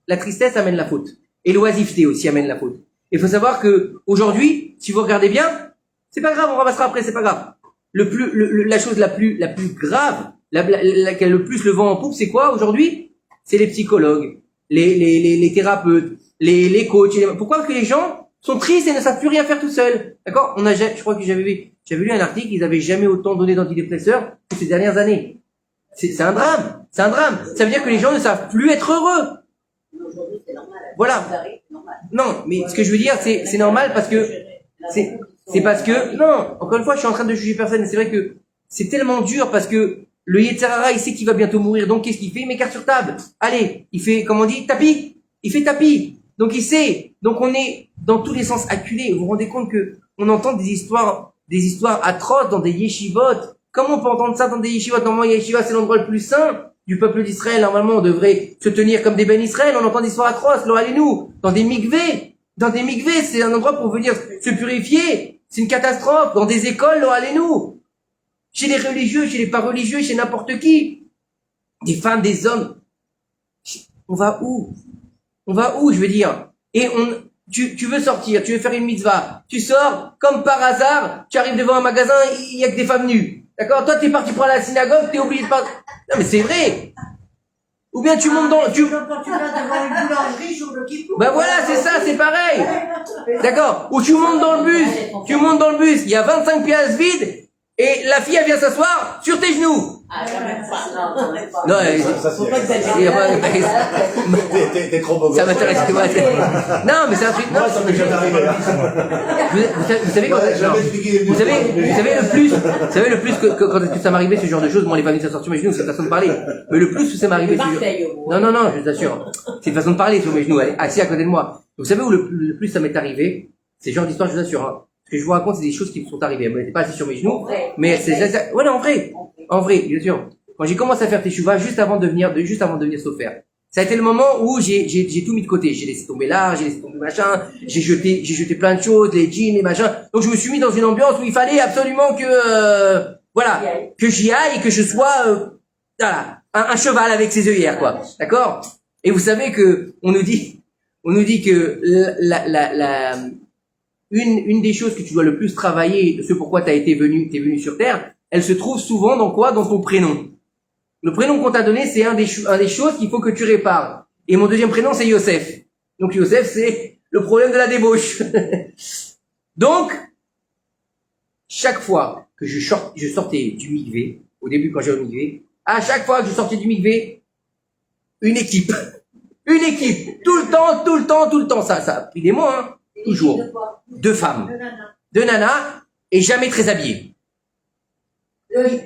La tristesse amène la faute. Et l'oisiveté aussi amène la faute. Il faut savoir que aujourd'hui, si vous regardez bien, c'est pas grave, on ramassera après, c'est pas grave. La chose la plus grave, laquelle le plus le vent en poupe, c'est quoi aujourd'hui? C'est les psychologues, les thérapeutes, les coachs. Pourquoi que les gens sont tristes et ne savent plus rien faire tout seuls? D'accord? Je crois que j'avais lu un article, ils avaient jamais autant donné d'antidépresseurs que ces dernières années. C'est un drame. C'est un drame. Ça veut dire que les gens ne savent plus être heureux. Aujourd'hui, c'est normal. Voilà. Non, mais ce que je veux dire, c'est normal parce que c'est parce que, non, encore une fois, je suis en train de juger personne, mais c'est vrai que c'est tellement dur parce que le Yetzer Hara, il sait qu'il va bientôt mourir, donc qu'est-ce qu'il fait? Il met carte sur table. Allez, il fait, comment on dit, tapis. Il fait tapis. Donc il sait. Donc on est dans tous les sens acculés. Vous vous rendez compte que on entend des histoires atroces dans des yeshivot. Comment on peut entendre ça dans des yeshivot? Normalement, yeshiva, c'est l'endroit le plus saint du peuple d'Israël. Normalement, on devrait se tenir comme des ben Israël. On entend des histoires atroces. Lo allez-nous dans des mikvés. Dans des mikvés, c'est un endroit pour venir se purifier. C'est une catastrophe. Dans des écoles, lo allez-nous. Chez les religieux, chez les pas religieux, chez n'importe qui. Des femmes, des hommes. On va où? Je veux dire. Et tu veux sortir, tu veux faire une mitzvah. Tu sors, comme par hasard, tu arrives devant un magasin, il y a que des femmes nues. D'accord? Toi, t'es parti pour aller à la synagogue, t'es obligé de partir. Non, mais c'est vrai. Ou bien tu montes dans, Quand tu vas devant une boulangerie, jour le Kippour. ben voilà, c'est ça, c'est pareil. D'accord? Ou tu montes dans le bus, il y a 25 places vides, et la fille, elle vient s'asseoir sur tes genoux. Ah, quand même pas. Non, même pas. Non, Faut pas exagérer. T'es trop beau. ça m'intéresse que moi. Non, mais c'est un truc, non. Moi, ça m'est jamais arrivé. Vous savez quand, Ouais, jamais non. expliqué. Vous savez le plus que quand ça m'arrivait ce genre de choses, bon, les familles s'assortent sur mes genoux, c'est une façon de parler. Mais le plus que ça m'arrivait ce genre. Marseille, au moins. Non, je vous assure. C'est une façon de parler sur mes genoux, elle est assise à côté de moi. Vous savez où le plus ça m'est arrivé? C'est ce genre d'histoire, je vous assure, hein. Ce que je vous raconte, c'est des choses qui me sont arrivées. Elle n'était pas assise sur mes genoux. Mais ouais, non, en vrai, bien sûr. Quand j'ai commencé à faire teshuva, juste avant de devenir sofer. Ça a été le moment où j'ai tout mis de côté. J'ai laissé tomber l'art, j'ai laissé tomber machin, j'ai jeté plein de choses, les jeans, les machins. Donc je me suis mis dans une ambiance où il fallait absolument que, que j'y aille et que je sois, voilà, un cheval avec ses œillères, quoi. D'accord? Et vous savez que, on nous dit que une des choses que tu dois le plus travailler, de ce pourquoi t'es venu sur terre, elle se trouve souvent dans quoi? Dans ton prénom. Le prénom qu'on t'a donné, c'est un des choses qu'il faut que tu répares. Et mon deuxième prénom, c'est Yosef. Donc Yosef, c'est le problème de la débauche. Donc, chaque fois que je sortais du mikvé, au début quand j'allais au mikvé, à chaque fois que je sortais du mikvé, une équipe, tout le temps, ça a pris des mois, hein, toujours. 2 femmes, 2 nanas, et jamais très habillées.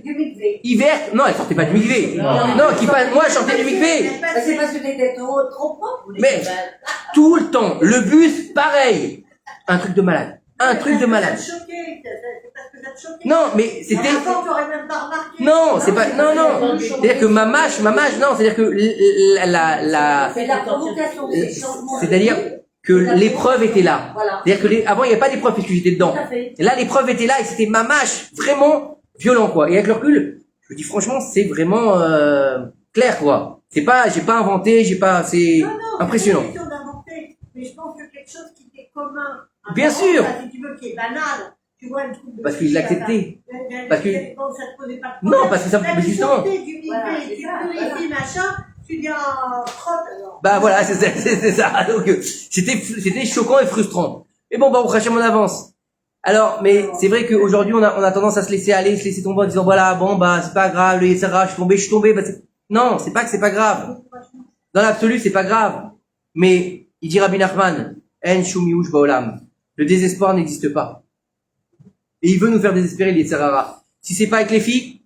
Du mikvé. Hiver, non, elle sortait pas du mikvé. Non, moi je sortais du mikvé. C'est parce que t'étais trop propre. Mais tout le temps, le bus, pareil. Un truc de malade. Ça te choquait, c'est parce que ça te choquait. Non, mais c'était. Avant, t'aurais même pas remarqué. Non, c'est pas. Non. C'est-à-dire que ma mâche, non. C'est-à-dire que C'est la provocation, c'est le changement. c'est-à-dire que l'épreuve était là. Voilà. C'est-à-dire que avant il n'y avait pas d'épreuve puisque j'étais dedans. Tout à fait. Et là l'épreuve était là et c'était ma mâche vraiment violent quoi. Et avec le recul, je me dis franchement c'est vraiment clair quoi. C'est pas, j'ai pas inventé, c'est Non, impressionnant. c'est une question d'inventer, mais je pense que quelque chose qui est commun. Bien sûr. Si tu veux, qui est banal. Tu vois une troupe de Parce qu'il l'acceptait. Parce que- Bon, ça te posait pas de Non, problème. parce que ça, Là, mais tu justement. sortais du milieu, Voilà, tu c'est ça, purifies, machin, tu dis, ah, crotte, alors. Bah voilà, c'est ça. Donc c'était choquant et frustrant. Mais bon, bah on crachait mon avance. Alors, mais c'est vrai qu'aujourd'hui on a tendance à se laisser aller, se laisser tomber en disant voilà, bon bah c'est pas grave, le Yetzirah, je suis tombé. Bah, non, c'est pas que c'est pas grave. Dans l'absolu, c'est pas grave. Mais il dit Rabbi Nachman, En shum yush ba'olam. Le désespoir n'existe pas. Et il veut nous faire désespérer, les Yetzirah. Si c'est pas avec les filles,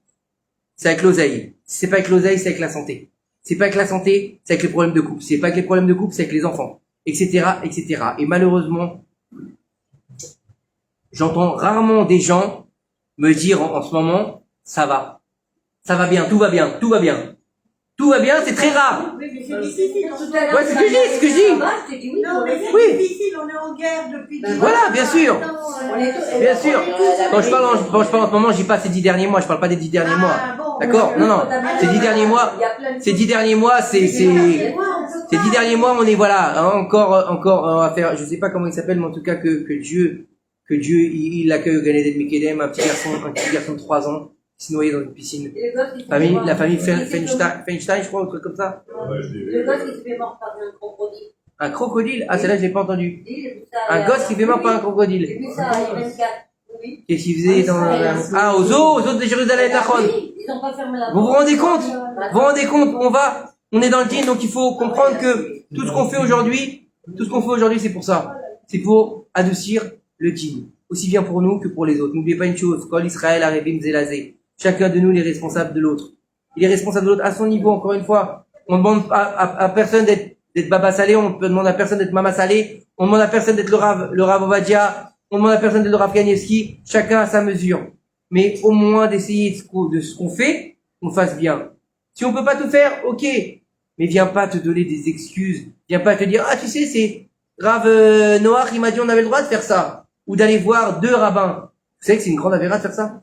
c'est avec l'oseille. Si c'est pas avec l'oseille, c'est avec la santé. Si c'est pas avec la santé, c'est avec les problèmes de couple. Si c'est pas avec les problèmes de couple, c'est avec les enfants. Etc., etc. Et malheureusement, j'entends rarement des gens me dire en ce moment, ça va bien, tout va bien, tout va bien. Tout va bien, c'est très rare. Oui, mais c'est difficile. Ouais, c'est ce que je dis. Non, mais c'est Oui. difficile, on est en guerre depuis 10 ans. Voilà, bien sûr. Bien sûr. Quand je parle en ce moment, je dis pas ces 10 derniers mois, je parle pas des 10 derniers mois. D'accord? Non. Ces 10 derniers mois, ces 10 derniers mois, ces 10 derniers mois, on est, voilà, encore, on va faire, je sais pas comment il s'appelle, mais en tout cas, que Dieu, il accueille au Gan Eden Mekedem, un petit garçon de 3 ans, qui se noyait dans une piscine. La famille Feinstein, je crois, ou un truc comme ça. Le gosse qui se fait mort par un crocodile. Un crocodile? Ah, celle-là, je l'ai pas entendu. Un gosse qui fait mort par un crocodile. J'ai vu ça, il y a 24. Oui. Qu'est-ce qu'il faisait aux zoos de Jérusalem, Nachon. Ils ont pas fermé la porte. Vous vous rendez compte? On est dans le team, donc il faut comprendre que tout ce qu'on fait aujourd'hui, c'est pour ça. C'est pour adoucir le team. Aussi bien pour nous que pour les autres. N'oubliez pas une chose, Kol Israël Arevim Zelazé. Chacun de nous est responsable de l'autre. Il est responsable de l'autre à son niveau, encore une fois. On demande à personne d'être Baba Salé, on ne demande à personne d'être Mama Salé, on demande à personne d'être le Rav Ovadia, on demande à personne d'être le Rav Kanievski, chacun à sa mesure. Mais au moins d'essayer de ce qu'on fait, qu'on fasse bien. Si on peut pas tout faire, ok. Mais viens pas te donner des excuses. Viens pas te dire, ah tu sais, c'est Rav Noach, il m'a dit on avait le droit de faire ça. Ou d'aller voir 2 rabbins. Vous savez que c'est une grande avéra de faire ça?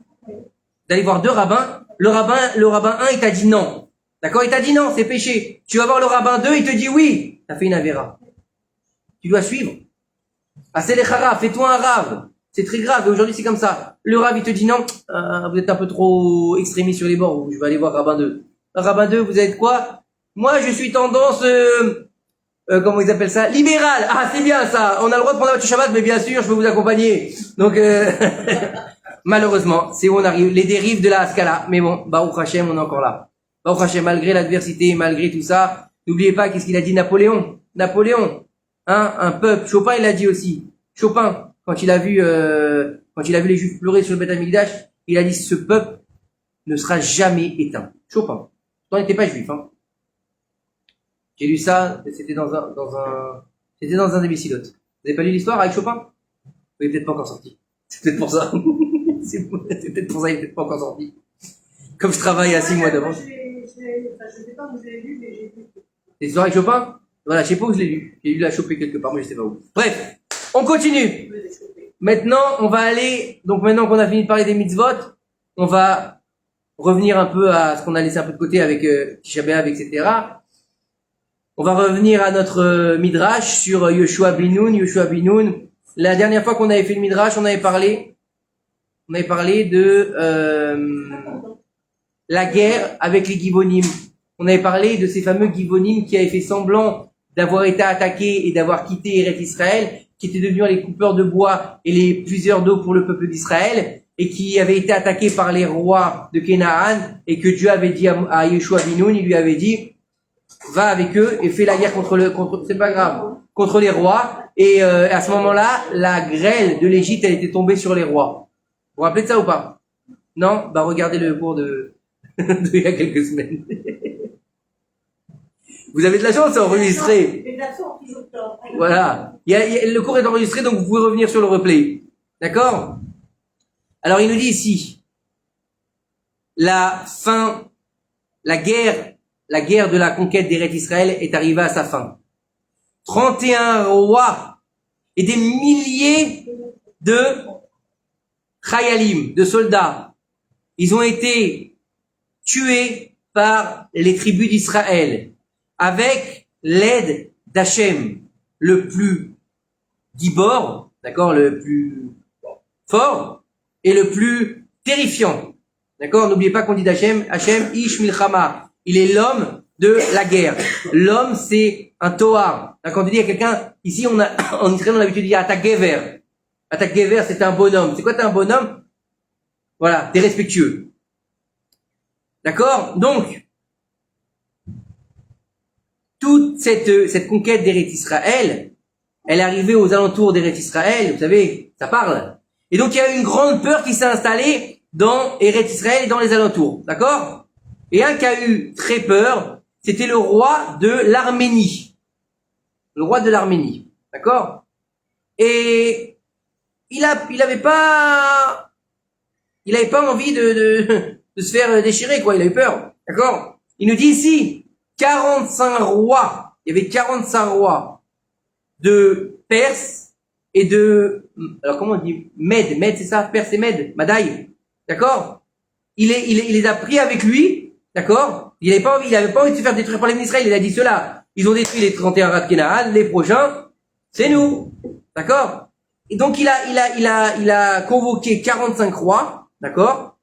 D'aller voir 2 rabbins. Le rabbin 1, il t'a dit non. D'accord? Il t'a dit non, c'est péché. Tu vas voir le rabbin 2, il te dit oui. T'as fait une avéra. Tu dois suivre. Assez les chara, fais-toi un rave. C'est très grave. Et aujourd'hui, c'est comme ça. Le rave, il te dit non, vous êtes un peu trop extrémiste sur les bords. Je vais aller voir rabbin 2. Rabbin 2, vous êtes quoi? Moi, je suis tendance, comment ils appellent ça? Libéral. Ah, c'est bien ça. On a le droit de prendre la voiture Shabbat, mais bien sûr, je peux vous accompagner. Donc, malheureusement, c'est où on arrive. Les dérives de la Haskala. Mais bon, Baruch Hashem, on est encore là. Baruch Hashem, malgré l'adversité, malgré tout ça, n'oubliez pas qu'est-ce qu'il a dit Napoléon. Hein, un peuple. Chopin, il l'a dit aussi. Chopin, quand il a vu les Juifs pleurer sur le Beth Amikdash, il a dit ce peuple ne sera jamais éteint. Chopin. Toi, il n'était pas juif, hein. J'ai lu ça, c'était dans un des Messilotes. Vous avez pas lu l'histoire avec Chopin? Il est peut-être pas encore sorti. C'est peut-être pour ça. C'est peut-être pour ça, il est peut-être pas encore sorti. Comme je travaille à 6 mois d'avance. Je sais pas où vous avez lu, mais j'ai lu. L'histoire avec Chopin? Voilà, je sais pas où je l'ai lu. J'ai dû la choper quelque part, mais je sais pas où. Bref, on continue. Maintenant, on va aller, donc maintenant qu'on a fini de parler des mitzvot, on va revenir un peu à ce qu'on a laissé un peu de côté avec Tisha B'Av, etc. On va revenir à notre midrash sur Yoshua Binoun. La dernière fois qu'on avait fait le midrash, on avait parlé de la guerre avec les Givonim. On avait parlé de ces fameux Givonim qui avaient fait semblant d'avoir été attaqués et d'avoir quitté Eretz Israël, qui étaient devenus les coupeurs de bois et les puiseurs d'eau pour le peuple d'Israël, et qui avaient été attaqués par les rois de Canaan, et que Dieu avait dit à Yoshua Binoun, il lui avait dit, va avec eux et fais la guerre c'est pas grave, contre les rois. Et à ce moment-là, la grêle de l'Égypte, elle était tombée sur les rois. Vous vous rappelez de ça ou pas? Non? Bah regardez le cours de il y a quelques semaines. Vous avez de la chance, c'est enregistré. Voilà. Le cours est enregistré, donc vous pouvez revenir sur le replay. D'accord? Alors il nous dit ici, la guerre de la conquête d'Eretz Israël est arrivée à sa fin. 31 rois et des milliers de chayalim, de soldats, ils ont été tués par les tribus d'Israël avec l'aide d'Hachem, le plus gibor, d'accord, le plus fort et le plus terrifiant. D'accord, n'oubliez pas qu'on dit d'Hachem, Hachem Ish Milchama, il est l'homme de la guerre. L'homme, c'est un Toar. Quand on dit à quelqu'un, ici en Israël, on a l'habitude de dire Atak Gever. Atak Gever, c'est un bonhomme. C'est quoi, t'es un bonhomme? Voilà, t'es respectueux. D'accord? Donc, toute cette conquête d'Eretz Israël, elle est arrivée aux alentours d'Eretz Israël, vous savez, ça parle. Et donc il y a eu une grande peur qui s'est installée dans Eretz Israël et dans les alentours, d'accord? Et un qui a eu très peur, c'était le roi de l'Arménie. Le roi de l'Arménie, d'accord? Et il avait pas envie de se faire déchirer, quoi. Il a eu peur, d'accord? Il nous dit ici, 45 rois, il y avait 45 rois de Perse et de, alors comment on dit, Mède, c'est ça, Perse et Mède, Madaï, d'accord? Il les a pris avec lui, d'accord? Il avait pas envie de se faire détruire par les Israël. Il a dit cela. Ils ont détruit les 31 rats de Canaan, les prochains, c'est nous, d'accord? Et donc il a convoqué 45 rois, d'accord?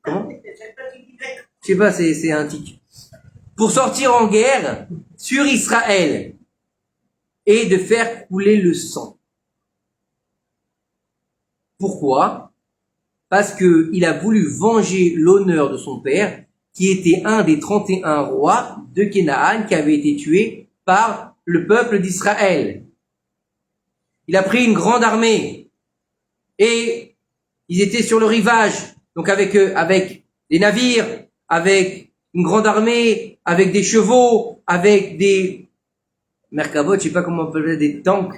Comment? Je sais pas, c'est un tic. Pour sortir en guerre sur Israël et de faire couler le sang. Pourquoi? Parce que il a voulu venger l'honneur de son père, qui était un des 31 rois de Canaan qui avait été tué par le peuple d'Israël. Il a pris une grande armée et ils étaient sur le rivage, donc avec des navires, avec une grande armée, avec des chevaux, avec des merkavot, je sais pas comment on peut appeler, des tanks,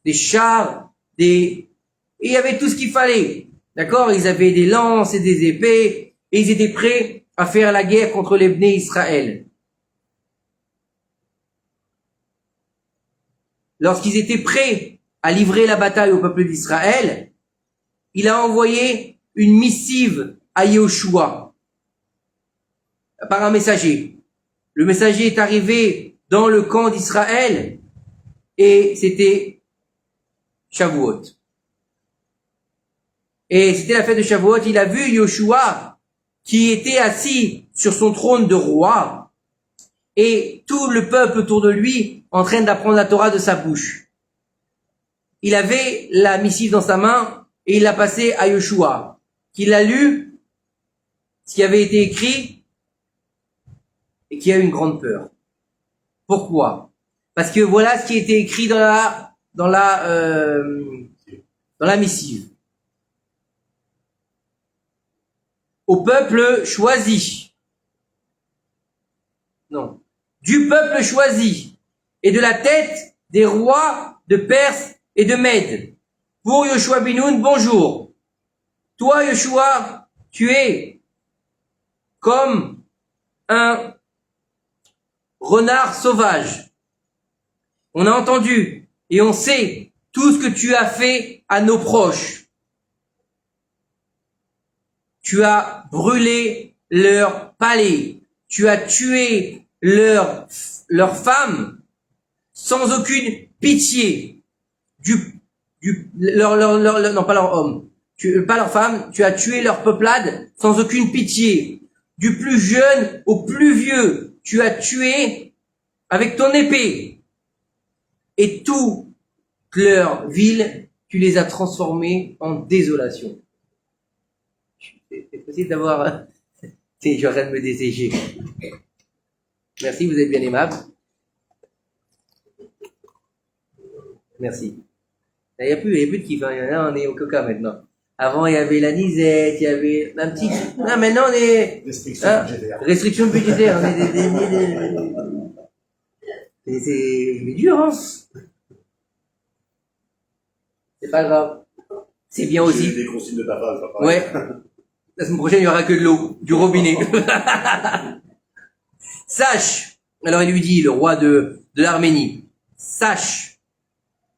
des chars, et il y avait tout ce qu'il fallait. D'accord? Ils avaient des lances et des épées, et ils étaient prêts à faire la guerre contre les Bnei Israël. Lorsqu'ils étaient prêts à livrer la bataille au peuple d'Israël, il a envoyé une missive à Yoshua par un messager. Le messager est arrivé dans le camp d'Israël et c'était Shavuot. Et c'était la fête de Shavuot. Il a vu Yoshua qui était assis sur son trône de roi et tout le peuple autour de lui en train d'apprendre la Torah de sa bouche. Il avait la missive dans sa main et il l'a passée à Yoshua, qui l'a lu, ce qui avait été écrit, et qui a eu une grande peur. Pourquoi? Parce que voilà ce qui était écrit dans la missive. Au peuple choisi. Non. Du peuple choisi et de la tête des rois de Perse et de Mède. Pour Yoshua Binoun, bonjour. Toi, Yoshua, tu es comme un renard sauvage. On a entendu et on sait tout ce que tu as fait à nos proches. Tu as brûlé leur palais. Tu as tué leurs femmes sans aucune pitié. Non, pas leurs hommes. Pas leurs femmes. Tu as tué leur peuplade sans aucune pitié. Du plus jeune au plus vieux, tu as tué avec ton épée. Et toutes leurs villes, tu les as transformées en désolation. C'est possible d'avoir... J'arrête de me dessécher. Merci, vous êtes bien aimable. Merci. Il n'y a plus de kiff, hein. Là, on est au coca maintenant. Avant, il y avait la nisette, il y avait un petit... Non, maintenant, on est... Restriction budgétaire. On est c'est dur, hein. C'est pas grave. C'est bien aussi. Des consignes de ta femme, papa. Ouais. La semaine prochaine, il n'y aura que de l'eau, du robinet. Sache, alors il lui dit, le roi de l'Arménie, sache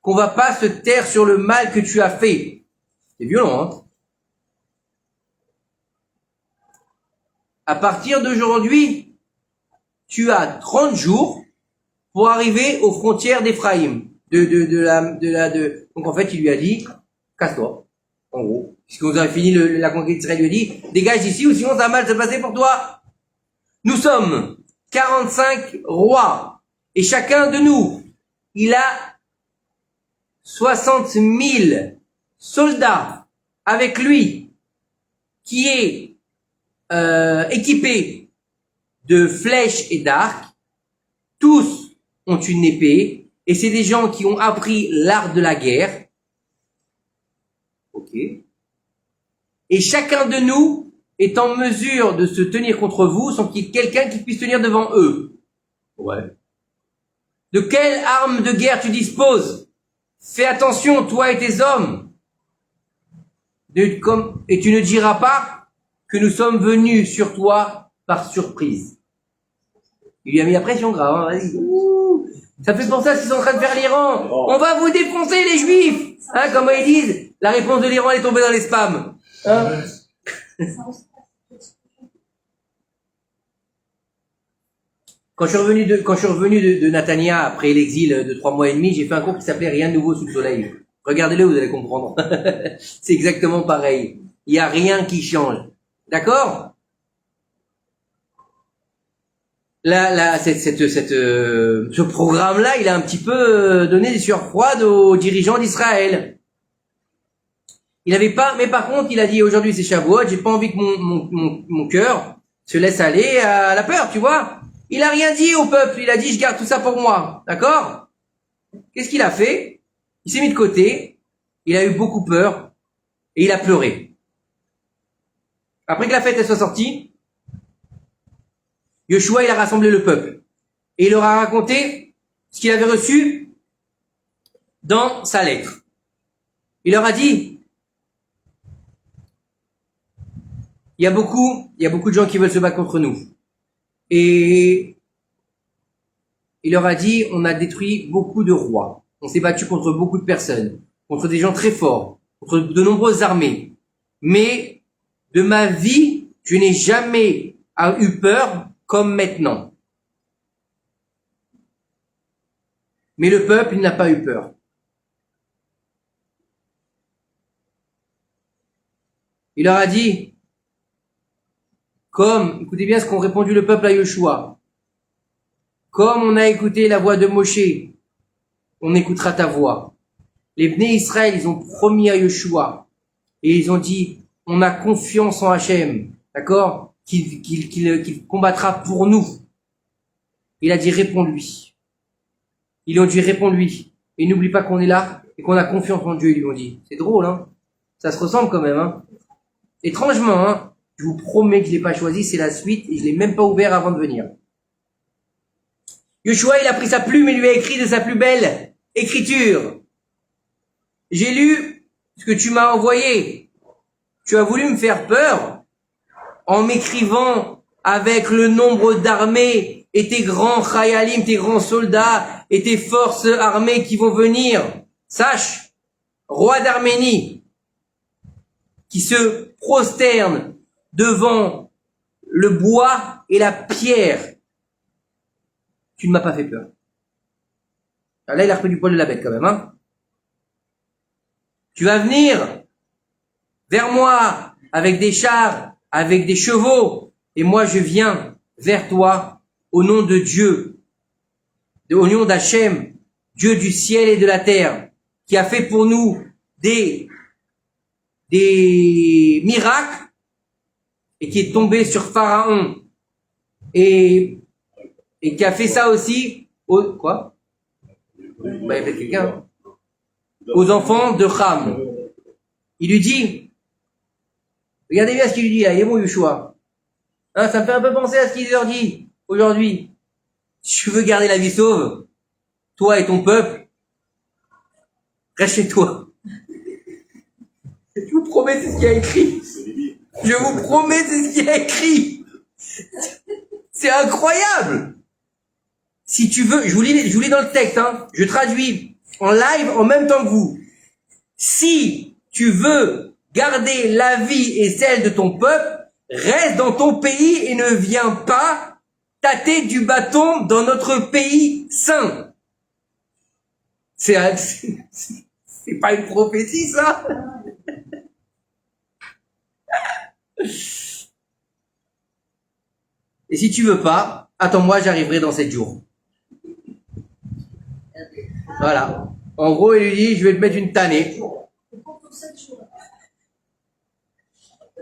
qu'on va pas se taire sur le mal que tu as fait. C'est violent, hein? À partir d'aujourd'hui, tu as 30 jours pour arriver aux frontières d'Éphraïm. Donc en fait, il lui a dit, casse-toi, en gros. Puisque vous avez fini la conquête d'Israël, il lui a dit, dégage d'ici ou sinon ça va mal se passer pour toi. Nous sommes 45 rois. Et chacun de nous, il a 60 000 soldats avec lui qui est équipé de flèches et d'arcs. Tous ont une épée Et c'est des gens qui ont appris l'art de la guerre. Ok. Et chacun de nous est en mesure de se tenir contre vous sans qu'il y ait quelqu'un qui puisse tenir devant eux. Ouais. De quelle arme de guerre tu disposes? Fais attention, toi et tes hommes. Et tu ne diras pas que nous sommes venus sur toi par surprise. Il lui a mis la pression grave, hein, vas-y. Ouh, ça fait penser à ce qu'ils sont en train de faire l'Iran. On va vous défoncer les juifs. Hein, comme ils disent, la réponse de l'Iran est tombée dans les spams. Hein. Quand je suis revenu de Natania après l'exil de 3 mois et demi, j'ai fait un cours qui s'appelait Rien de nouveau sous le soleil. Regardez-le, vous allez comprendre. C'est exactement pareil. Il n'y a rien qui change. D'accord? Ce programme-là, il a un petit peu donné des sueurs froides aux dirigeants d'Israël. Il avait pas, mais par contre, il a dit aujourd'hui c'est Shavuot, j'ai pas envie que mon cœur se laisse aller à la peur, tu vois. Il a rien dit au peuple, il a dit je garde tout ça pour moi, d'accord? Qu'est-ce qu'il a fait? Il s'est mis de côté, il a eu beaucoup peur et il a pleuré. Après que la fête elle soit sortie, Yoshua il a rassemblé le peuple et il leur a raconté ce qu'il avait reçu dans sa lettre. Il leur a dit il y a beaucoup de gens qui veulent se battre contre nous. Et il leur a dit, on a détruit beaucoup de rois. On s'est battu contre beaucoup de personnes, contre des gens très forts, contre de nombreuses armées. Mais de ma vie, je n'ai jamais eu peur comme maintenant. Mais le peuple, il n'a pas eu peur. Il leur a dit, écoutez bien ce qu'ont répondu le peuple à Yoshua. Comme on a écouté la voix de Moshe, on écoutera ta voix. Les Bnei Israël, ils ont promis à Yoshua et ils ont dit, on a confiance en Hachem, d'accord, qu'il combattra pour nous. Il a dit, réponds-lui. Ils ont dit, réponds-lui. Et n'oublie pas qu'on est là et qu'on a confiance en Dieu, ils lui ont dit. C'est drôle, hein? Ça se ressemble quand même, hein? Étrangement, hein? Je vous promets que je l'ai pas choisi, c'est la suite et je l'ai même pas ouvert avant de venir. Yoshua, il a pris sa plume et lui a écrit de sa plus belle écriture. J'ai lu ce que tu m'as envoyé. Tu as voulu me faire peur en m'écrivant avec le nombre d'armées et tes grands chayalim, tes grands soldats et tes forces armées qui vont venir. Sache, roi d'Arménie, qui se prosterne devant le bois et la pierre, tu ne m'as pas fait peur. Alors là, il a repris du poil de la bête quand même, hein. Tu vas venir vers moi avec des chars, avec des chevaux, et moi je viens vers toi au nom de Dieu, au nom d'Hachem, Dieu du ciel et de la terre, qui a fait pour nous des miracles, et qui est tombé sur Pharaon, et qui a fait ça aussi quoi? Bah, il y avait quelqu'un. Aux enfants de Ham. Il lui dit, regardez bien ce qu'il lui dit, là, il est bon, Yoshua. Hein, ça me fait un peu penser à ce qu'il leur dit aujourd'hui. Si tu veux garder la vie sauve, toi et ton peuple, reste chez toi. Je vous promets, c'est ce qu'il y a écrit. Je vous promets, c'est ce qu'il y a écrit. C'est incroyable. Si tu veux, je vous lis dans le texte, hein. Je traduis en live en même temps que vous. Si tu veux garder la vie et celle de ton peuple, reste dans ton pays et ne viens pas tâter du bâton dans notre pays saint. C'est pas une prophétie, ça? Et si tu veux pas, attends-moi, j'arriverai dans 7 jours. Voilà. En gros, il lui dit, je vais te mettre une tannée.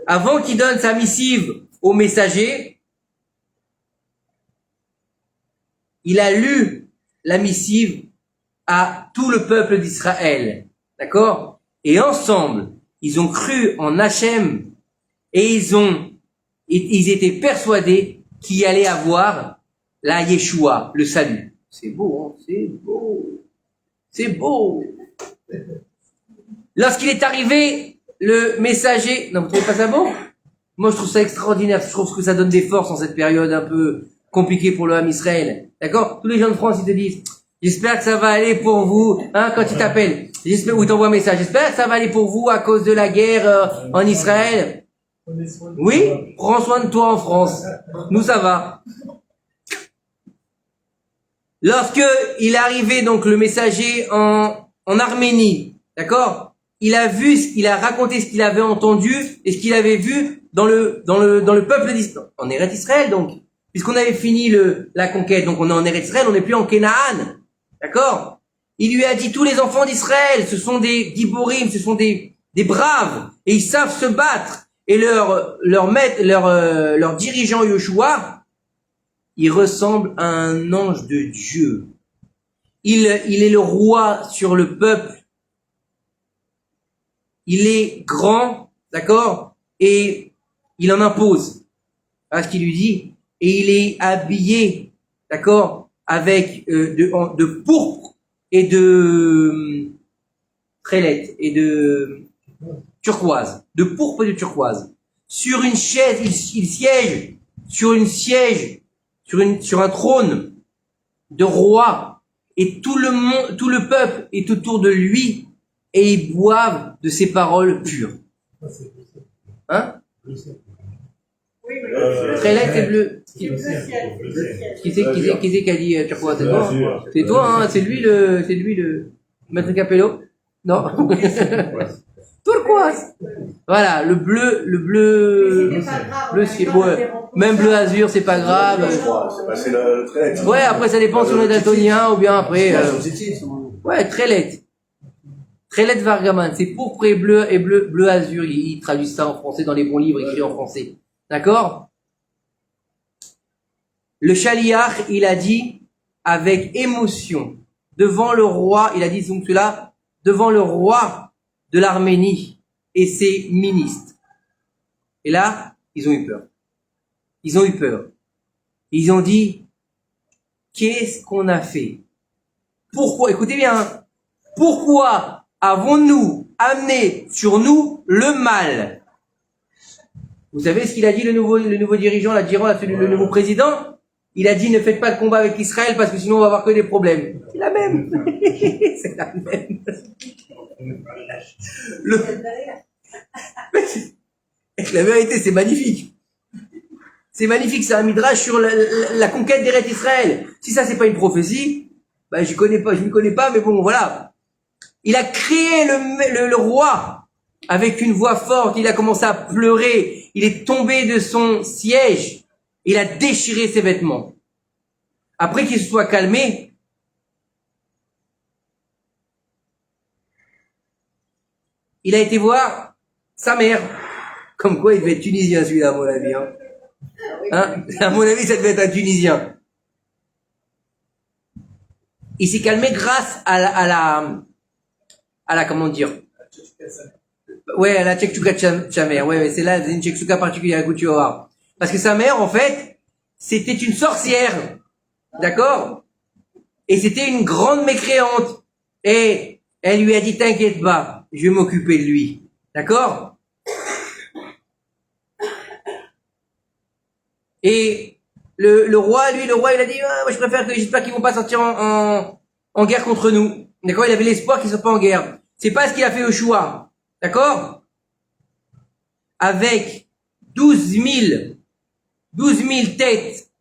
Avant qu'il donne sa missive au messager, il a lu la missive à tout le peuple d'Israël. D'accord? Et ensemble, ils ont cru en Hachem et ils étaient persuadés qu'il y allait avoir la Yeshua, le salut. C'est beau, hein? C'est beau. C'est beau. Lorsqu'il est arrivé, le messager... Non, vous trouvez pas ça beau? Moi, je trouve ça extraordinaire. Je trouve que ça donne des forces en cette période un peu compliquée pour le Ham Israël. D'accord? Tous les gens de France, ils te disent, j'espère que ça va aller pour vous, hein, quand ils t'appellent. J'espère, ou ils t'envoient un message. J'espère que ça va aller pour vous à cause de la guerre en Israël. Oui? Prends soin de toi en France. Nous, ça va. Lorsque il est arrivé, donc, le messager en Arménie, d'accord? Il a raconté ce qu'il avait entendu et ce qu'il avait vu dans le peuple d'Israël. En Eretz Israël, donc. Puisqu'on avait fini la conquête, donc on est en Eretz Israël, on n'est plus en Canaan. D'accord? Il lui a dit, tous les enfants d'Israël, ce sont des giborim, ce sont des braves, et ils savent se battre. Et leur dirigeant Yoshua, il ressemble à un ange de Dieu. Il est le roi sur le peuple. Il est grand, d'accord? Et il en impose. Voilà ce qu'il lui dit. Et il est habillé, d'accord? Avec de pourpre et de trélette et de turquoise. De pourpre et de turquoise. Sur une chaise, il siège sur un trône de roi, et tout le peuple est autour de lui, et ils boivent de ses paroles pures. Hein? Oui, mais Trélette, c'est bleu. c'est bleu ciel. Qui c'est qui a dit turquoise? C'est toi? C'est toi, hein? C'est lui le maître Capello? Non? Turquoise. Voilà, le bleu, bleu ciel. Ouais. Même bleu azur, c'est pas grave. C'est le trait. Ouais, après ça dépend si on est daltonien ou bien après. Ouais, Trélette. Trélette Vargaman, c'est pourpre et bleu azur. Ils traduisent ça en français dans les bons livres écrits en français. D'accord? Le Shaliach, il a dit avec émotion devant le roi, il a dit donc cela devant le roi de l'Arménie et ses ministres. Et là, ils ont eu peur. Ils ont eu peur. Ils ont dit, qu'est-ce qu'on a fait? Pourquoi, écoutez bien, pourquoi avons-nous amené sur nous le mal? Vous savez ce qu'il a dit le nouveau dirigeant, le nouveau président? Il a dit, ne faites pas le combat avec Israël parce que sinon on va avoir que des problèmes. C'est la même. C'est la même. La vérité, c'est magnifique. C'est magnifique, c'est un midrash sur la conquête d'Eretz Israël. Si ça, c'est pas une prophétie, ben, je m'y connais pas, mais bon, voilà. Il a créé le roi avec une voix forte, il a commencé à pleurer, il est tombé de son siège, il a déchiré ses vêtements. Après qu'il se soit calmé, il a été voir sa mère. Comme quoi, il devait être tunisien, celui-là, à mon avis. Hein, à mon avis, ça devait être un Tunisien. Il s'est calmé grâce à la comment dire? Ouais, à la Tchekchouka de sa mère. Ouais, c'est là, c'est une Tchekchouka particulière, écoute, tu vas voir. Parce que sa mère, en fait, c'était une sorcière. D'accord? Et c'était une grande mécréante. Et elle lui a dit, t'inquiète pas, je vais m'occuper de lui. D'accord? Et le roi, il a dit, ah, moi, j'espère qu'ils vont pas sortir en guerre contre nous. D'accord? Il avait l'espoir qu'ils soient pas en guerre. C'est pas ce qu'il a fait Yoshua. D'accord? Avec 12 000 têtes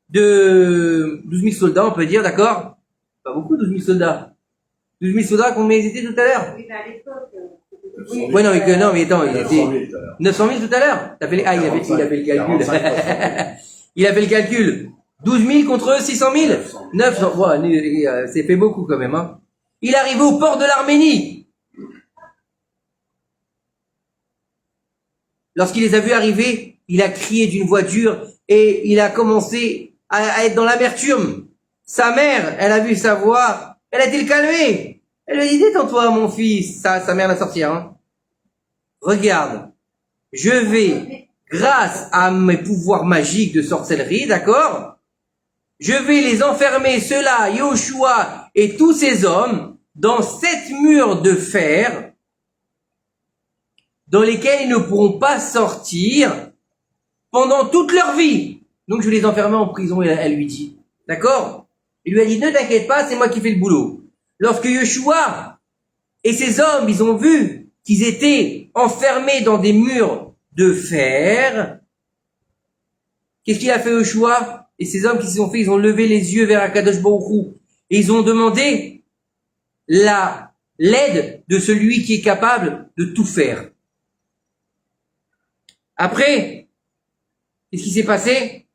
de 12 000 soldats, on peut dire, d'accord? Pas beaucoup, 12 000 soldats. 12 000 soldats qu'on m'a hésité tout à l'heure. Oui, mais à l'époque. Ouais, non, mais attends, il était 900 000 tout à l'heure. Il avait le calcul. Il a fait le calcul. 12 000 contre 600 000? 900. Ouais, c'est fait beaucoup quand même, hein. Il est arrivé au port de l'Arménie. Lorsqu'il les a vus arriver, il a crié d'une voix dure et il a commencé à être dans l'amertume. Sa mère, elle a vu sa voix Elle a été le calmer. Elle lui a dit, détends-toi, mon fils. Sa mère, la sorcière, hein. Regarde. Je vais, grâce à mes pouvoirs magiques de sorcellerie, d'accord? Je vais les enfermer, ceux-là, Yoshua et tous ces hommes, dans 7 murs de fer, dans lesquels ils ne pourront pas sortir pendant toute leur vie. Donc je vais les enfermer en prison, elle lui dit. D'accord? Il lui a dit, ne t'inquiète pas, c'est moi qui fais le boulot. Lorsque Yoshua et ses hommes, ils ont vu qu'ils étaient enfermés dans des murs de fer, qu'est-ce qu'il a fait Yoshua? Et ces hommes qui se sont fait, ils ont levé les yeux vers Akadosh Baruch Hu, et ils ont demandé l'aide de celui qui est capable de tout faire. Après, qu'est-ce qui s'est passé?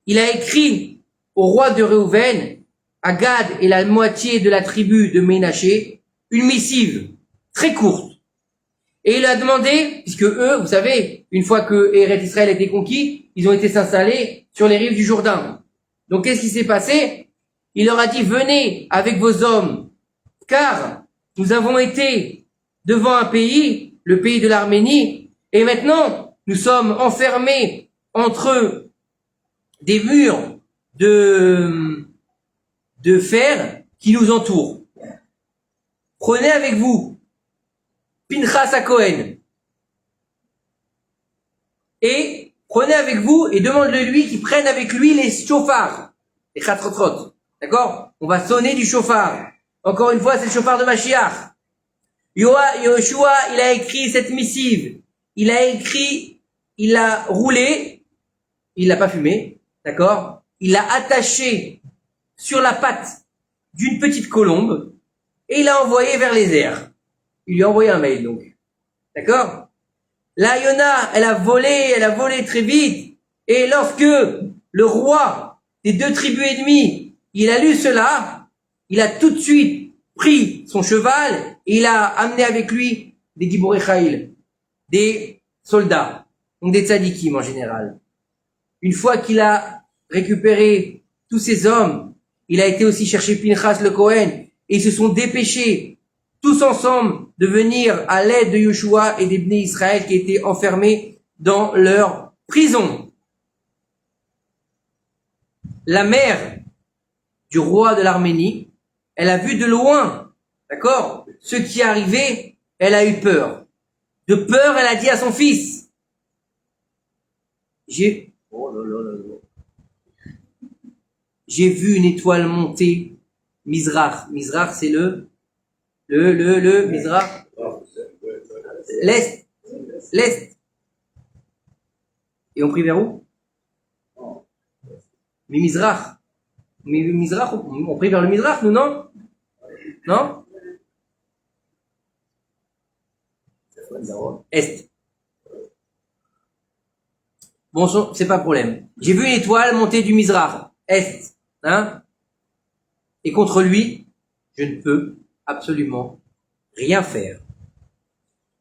Il a écrit au roi de Réhouven, à Gad et la moitié de la tribu de Ménaché, une missive très courte. Et il a demandé, puisque eux, vous savez, une fois que Eretz Israël a été conquis, ils ont été s'installer sur les rives du Jourdain. Donc qu'est-ce qui s'est passé? Il leur a dit, venez avec vos hommes, car nous avons été devant un pays, le pays de l'Arménie, et maintenant nous sommes enfermés entre des murs de fer qui nous entourent. Prenez avec vous Pinchas à Cohen. Et prenez avec vous et demandez-lui qu'il prenne avec lui les chauffards, les chatrotrot. D'accord? On va sonner du chauffard. Encore une fois, c'est le chauffard de Mashiach. Yoshua, il a écrit cette missive. Il a roulé, il l'a pas fumé, d'accord? Il l'a attaché sur la patte d'une petite colombe et il l'a envoyé vers les airs. Il lui a envoyé un mail, donc. D'accord? La Yona, elle a volé très vite. Et lorsque le roi des 2 tribus ennemies, il a lu cela, il a tout de suite pris son cheval et il a amené avec lui des Giborei Chaïl, des soldats, donc des tzadikim en général. Une fois qu'il a récupéré tous ces hommes, il a été aussi chercher Pinchas le Cohen et ils se sont dépêchés tous ensemble de venir à l'aide de Yoshua et des Bnei Israël qui étaient enfermés dans leur prison. La mère du roi de l'Arménie, elle a vu de loin, d'accord, ce qui arrivait, elle a eu peur. De peur, elle a dit à son fils, j'ai vu une étoile monter, Mizrach. Mizrach, c'est le Mizrach. L'Est. Et on prie vers où? Mais Mizrach. On prie vers le Mizrach, nous, non? Non? Est. Bon, c'est pas problème. J'ai vu une étoile monter du Mizrach. Est. Hein? Et contre lui, je ne peux absolument rien faire.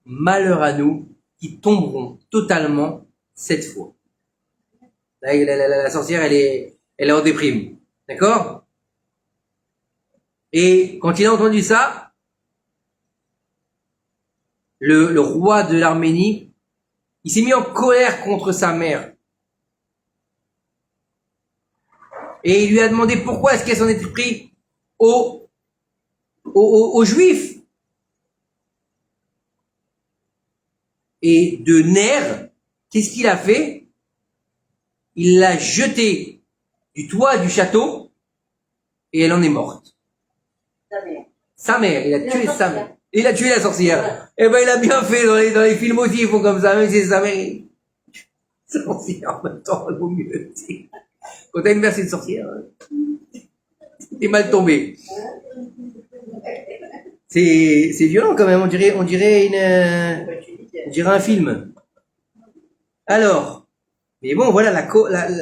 Malheur à nous qui tomberons totalement cette fois. La sorcière, elle est en déprime. D'accord? Et quand il a entendu ça, le roi de l'Arménie, il s'est mis en colère contre sa mère. Et il lui a demandé pourquoi est-ce qu'elle s'en était pris aux Juifs. Et de nerfs, qu'est-ce qu'il a fait? Il l'a jetée du toit du château et elle en est morte. Sa mère, il a tué sa mère. Il a tué la sorcière. Eh ben, il a bien fait dans les films aussi, ils font comme ça, même si c'est sa mère. Sorcière, en même temps, il vaut mieux. Quand t'as une mère, c'est une sorcière. T'es mal tombé. C'est violent quand même, on dirait un film. Alors, mais bon, voilà,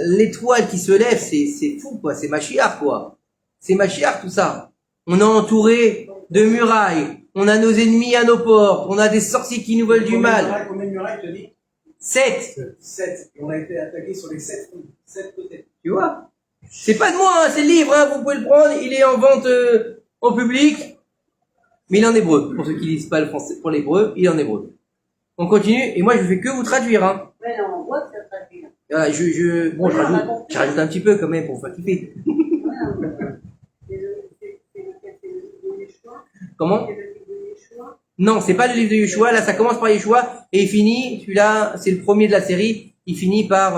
l'étoile qui se lève, c'est fou, quoi. C'est Mashiach, quoi. C'est Mashiach, tout ça. On est entouré de murailles. On a nos ennemis à nos portes. On a des sorciers qui nous veulent du mal. Combien de murailles, tu dis? 7. 7. On a été attaqué sur les 7 côtés. Tu vois? C'est pas de moi, hein, c'est le livre, hein. Vous pouvez le prendre. Il est en en public, mais il est en hébreu. Pour ceux qui lisent pas le français, pour l'hébreu, il est en hébreu. On continue, et moi je fais que vous traduire, hein. Mais non, on voit que ça traduit. Voilà, bon, je rajoute un petit peu quand même pour faire kiffer. Comment? Non, c'est pas le livre de Yeshua, là ça commence par Yeshua, et il finit, celui-là, c'est le premier de la série, il finit par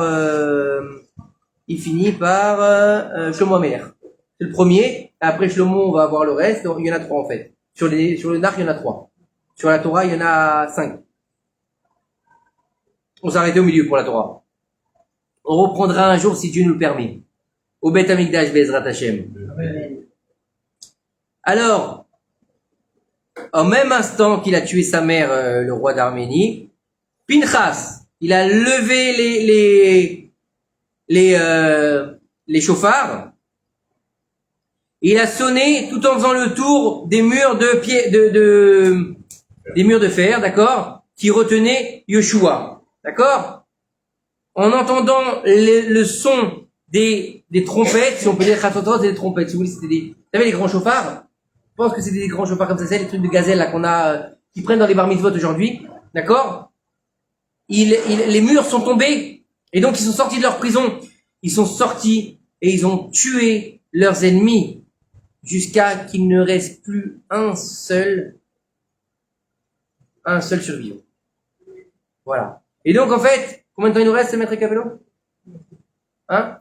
Shlomo Amer. C'est le premier, après Shlomo on va avoir le reste, il y en a 3 en fait. Sur le Nach, il y en a 3. Sur la Torah, il y en a 5. On s'est arrêté au milieu pour la Torah. On reprendra un jour si Dieu nous le permet. Au Beth Amikdash Bezrat Hashem. Alors, en même instant qu'il a tué sa mère, le roi d'Arménie, Pinchas, il a levé les chauffards. Il a sonné tout en faisant le tour des murs des murs de fer, d'accord, qui retenaient Yeshua, d'accord. En entendant le son des trompettes, si on peut dire Khatotros, c'est des trompettes. Si vous voulez, c'était vous savez les grands chauffards. Je pense que c'est des grands chauffards comme ça, c'est les trucs de gazelle là qu'on a, qui prennent dans les bar mitzvot aujourd'hui, d'accord. Les murs sont tombés et donc ils sont sortis de leur prison. Ils sont sortis et ils ont tué leurs ennemis jusqu'à qu'il ne reste plus un seul survivant. Voilà. Et donc en fait, combien de temps il nous reste, Maître Capello? Hein?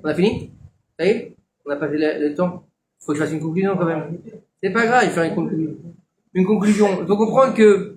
On a fini? Ça y est? On n'a pas fait le temps? Faut que je fasse une conclusion quand même. C'est pas grave, il faut faire une conclusion. Une conclusion. Il faut comprendre que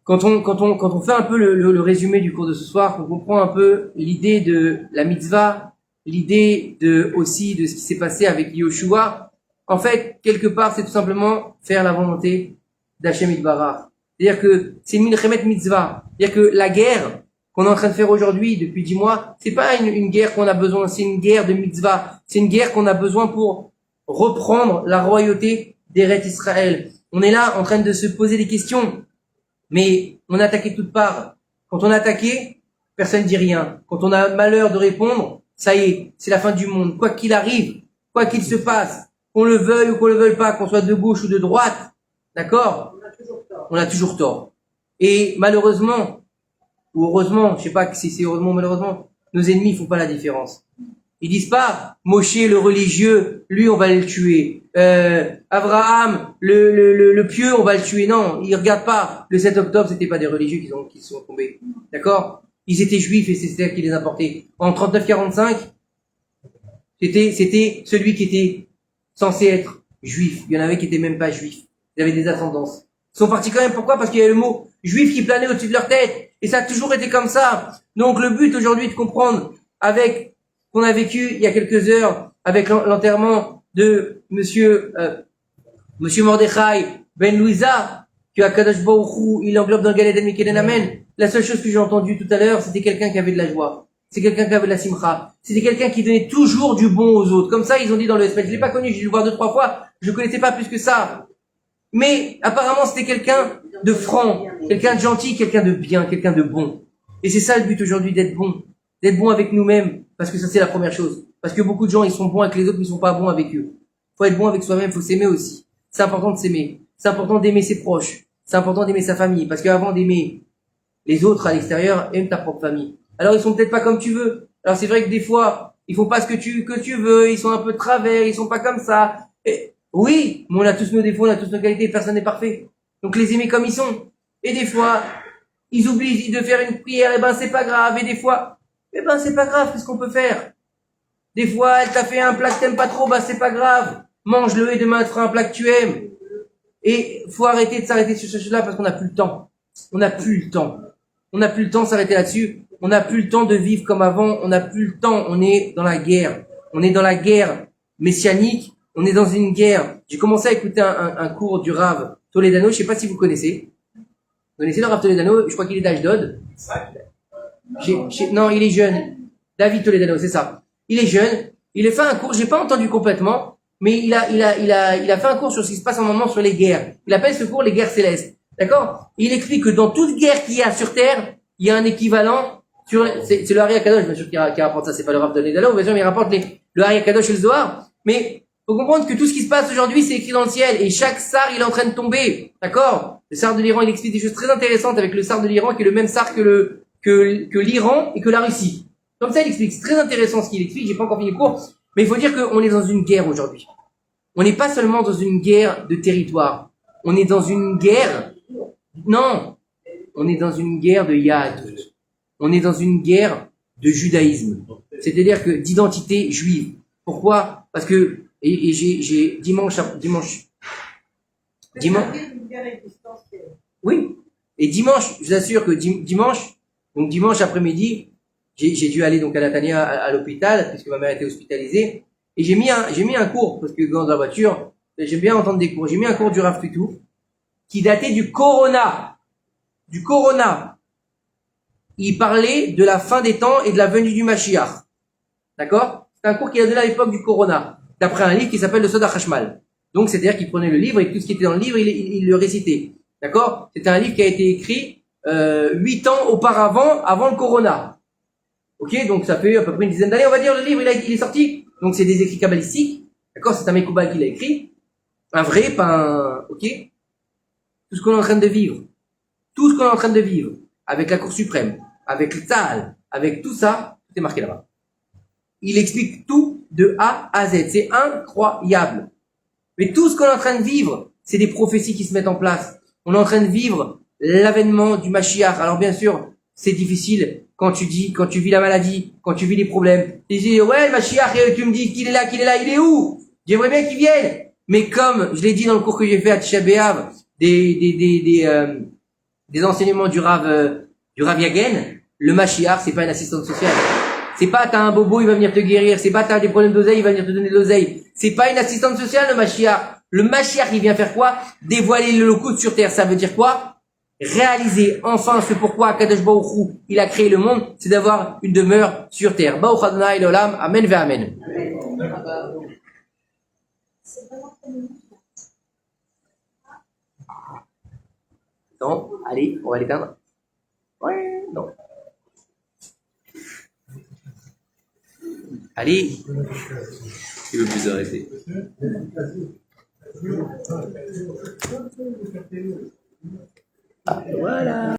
quand on fait un peu le résumé du cours de ce soir, on comprend un peu l'idée de la mitzvah, l'idée aussi de ce qui s'est passé avec Yoshua. En fait, quelque part, c'est tout simplement faire la volonté d'Hachem Yitbarach. C'est-à-dire que c'est une milchemet mitzvah. C'est-à-dire que la guerre qu'on est en train de faire aujourd'hui depuis 10 mois, c'est pas une guerre qu'on a besoin, c'est une guerre de mitzvah. C'est une guerre qu'on a besoin pour reprendre la royauté d'Eretz Israël. On est là en train de se poser des questions. Mais on a attaqué de toutes parts. Quand on a attaqué, personne ne dit rien. Quand on a malheur de répondre, ça y est, c'est la fin du monde. Quoi qu'il arrive, quoi qu'il se passe, qu'on le veuille ou qu'on le veuille pas, qu'on soit de gauche ou de droite, d'accord? On a toujours tort. Et malheureusement, ou heureusement, je sais pas si c'est heureusement ou malheureusement, nos ennemis font pas la différence. Ils disent pas, Moshe le religieux, lui on va le tuer. Abraham, le pieux, on va le tuer. Non, ils regardent pas. Le 7 octobre, c'était pas des religieux qui sont tombés. D'accord? Ils étaient juifs et c'est ça qui les a portés. En 39-45, c'était celui qui était censé être juif. Il y en avait qui étaient même pas juifs. Ils avaient des ascendances. Ils sont partis quand même. Pourquoi? Parce qu'il y avait le mot juif qui planait au-dessus de leur tête. Et ça a toujours été comme ça. Donc le but aujourd'hui de comprendre avec qu'on a vécu il y a quelques heures avec l'enterrement de monsieur Mordechai Ben Louisa, que Akadosh Baruch Hu, il englobe dans le Gan Eden Mikeden Amen. La seule chose que j'ai entendue tout à l'heure, c'était quelqu'un qui avait de la joie. C'est quelqu'un qui avait de la simcha. C'était quelqu'un qui donnait toujours du bon aux autres. Comme ça, ils ont dit dans le espèce. Je l'ai pas connu, j'ai dû le voir 2-3 fois. Je le connaissais pas plus que ça. Mais apparemment, c'était quelqu'un de franc, quelqu'un de gentil, quelqu'un de bien, quelqu'un de bon. Et c'est ça le but aujourd'hui, d'être bon avec nous-mêmes, parce que ça c'est la première chose. Parce que beaucoup de gens ils sont bons avec les autres, mais ils sont pas bons avec eux. Faut être bon avec soi-même, faut s'aimer aussi. C'est important de s'aimer. C'est important d'aimer ses proches. C'est important d'aimer sa famille, parce qu'avant d'aimer les autres à l'extérieur, aime ta propre famille. Alors ils sont peut-être pas comme tu veux. Alors c'est vrai que des fois ils font pas ce que tu veux, ils sont un peu de travers, ils sont pas comme ça. Et, oui, mais on a tous nos défauts, on a tous nos qualités, personne n'est parfait. Donc les aimer comme ils sont. Et des fois, ils oublient de faire une prière, et ben c'est pas grave. Et des fois, c'est pas grave, qu'est-ce qu'on peut faire? Des fois, elle t'a fait un plat que t'aimes pas trop, c'est pas grave. Mange-le et demain elle te fera un plat que tu aimes. Et faut arrêter de s'arrêter sur ce chose-là parce qu'on n'a plus le temps. On n'a plus le temps. On n'a plus le temps de s'arrêter là-dessus. On n'a plus le temps de vivre comme avant. On n'a plus le temps. On est dans la guerre. On est dans la guerre messianique. On est dans une guerre. J'ai commencé à écouter un cours du Rav Toledano. Je sais pas si vous connaissez. Vous connaissez le Rav Toledano? Je crois qu'il est d'Ashdod. Non, il est jeune. David Toledano, c'est ça. Il est jeune. Il a fait un cours. J'ai pas entendu complètement, mais il a fait un cours sur ce qui se passe en moment sur les guerres. Il appelle ce cours les guerres célestes. D'accord? Il explique que dans toute guerre qu'il y a sur Terre, il y a un équivalent c'est le Hari Akadosh, bien sûr, qui rapporte ça. C'est pas le Rav Toledano, bien sûr, mais il rapporte le Hari Akadosh et le Zohar. Mais Faut comprendre que tout ce qui se passe aujourd'hui, c'est écrit dans le ciel. Et chaque sar, il est en train de tomber. D'accord? Le sar de l'Iran, il explique des choses très intéressantes avec le sar de l'Iran, qui est le même sar que l'Iran et que la Russie. Comme ça, il explique. C'est très intéressant ce qu'il explique. J'ai pas encore fini le cours. Mais il faut dire qu'on est dans une guerre aujourd'hui. On n'est pas seulement dans une guerre de territoire. On est dans une guerre, non. On est dans une guerre de Yahadut. On est dans une guerre de judaïsme. C'est-à-dire que d'identité juive. Pourquoi? Parce que, et j'ai dimanche, oui. Et dimanche, je vous assure que dimanche après-midi, j'ai dû aller donc à Natania à l'hôpital, puisque ma mère était hospitalisée. Et j'ai mis un cours, parce que dans la voiture, j'aime bien entendre des cours. J'ai mis un cours du Rav Tutu, qui datait du Corona. Il parlait de la fin des temps et de la venue du Mashiach. D'accord? C'est un cours qu'il a donné à l'époque du Corona, d'après un livre qui s'appelle le Soda Hashmal. Donc, c'est-à-dire qu'il prenait le livre et tout ce qui était dans le livre, il le récitait. D'accord? C'était un livre qui a été écrit 8 ans auparavant, avant le Corona. Ok? Donc, ça fait à peu près une dizaine d'années, on va dire, le livre, il est sorti. Donc, c'est des écrits kabbalistiques. D'accord? C'est un Mekoubal qui l'a écrit. Un vrai, pas un... Ok? Tout ce qu'on est en train de vivre. Avec la Cour suprême, avec le Tzahal, avec tout ça, tout est marqué là-bas. Il explique tout de A à Z. C'est incroyable. Mais tout ce qu'on est en train de vivre, c'est des prophéties qui se mettent en place. On est en train de vivre l'avènement du Mashiach. Alors bien sûr, c'est difficile quand tu vis la maladie, quand tu vis les problèmes. Tu dis, ouais, le Mashiach, tu me dis qu'il est là, il est où? J'aimerais bien qu'il vienne. Mais comme je l'ai dit dans le cours que j'ai fait à Tisha B'Av, des enseignements du Rav Yagen, le Mashiach, c'est pas une assistante sociale. C'est pas t'as un bobo, il va venir te guérir. C'est pas t'as des problèmes d'oseille, il va venir te donner de l'oseille. C'est pas une assistante sociale, le Mashiach. Le Mashiach, il vient faire quoi? Dévoiler le Lokut sur terre. Ça veut dire quoi? Réaliser enfin ce pourquoi Kadosh Baruch Hu, il a créé le monde, c'est d'avoir une demeure sur terre. Baruch Adonai l'olam, amen ve amen. Non, allez, on va l'éteindre. Ouais, non. Allez. Qui veut plus arrêter? Ah, voilà.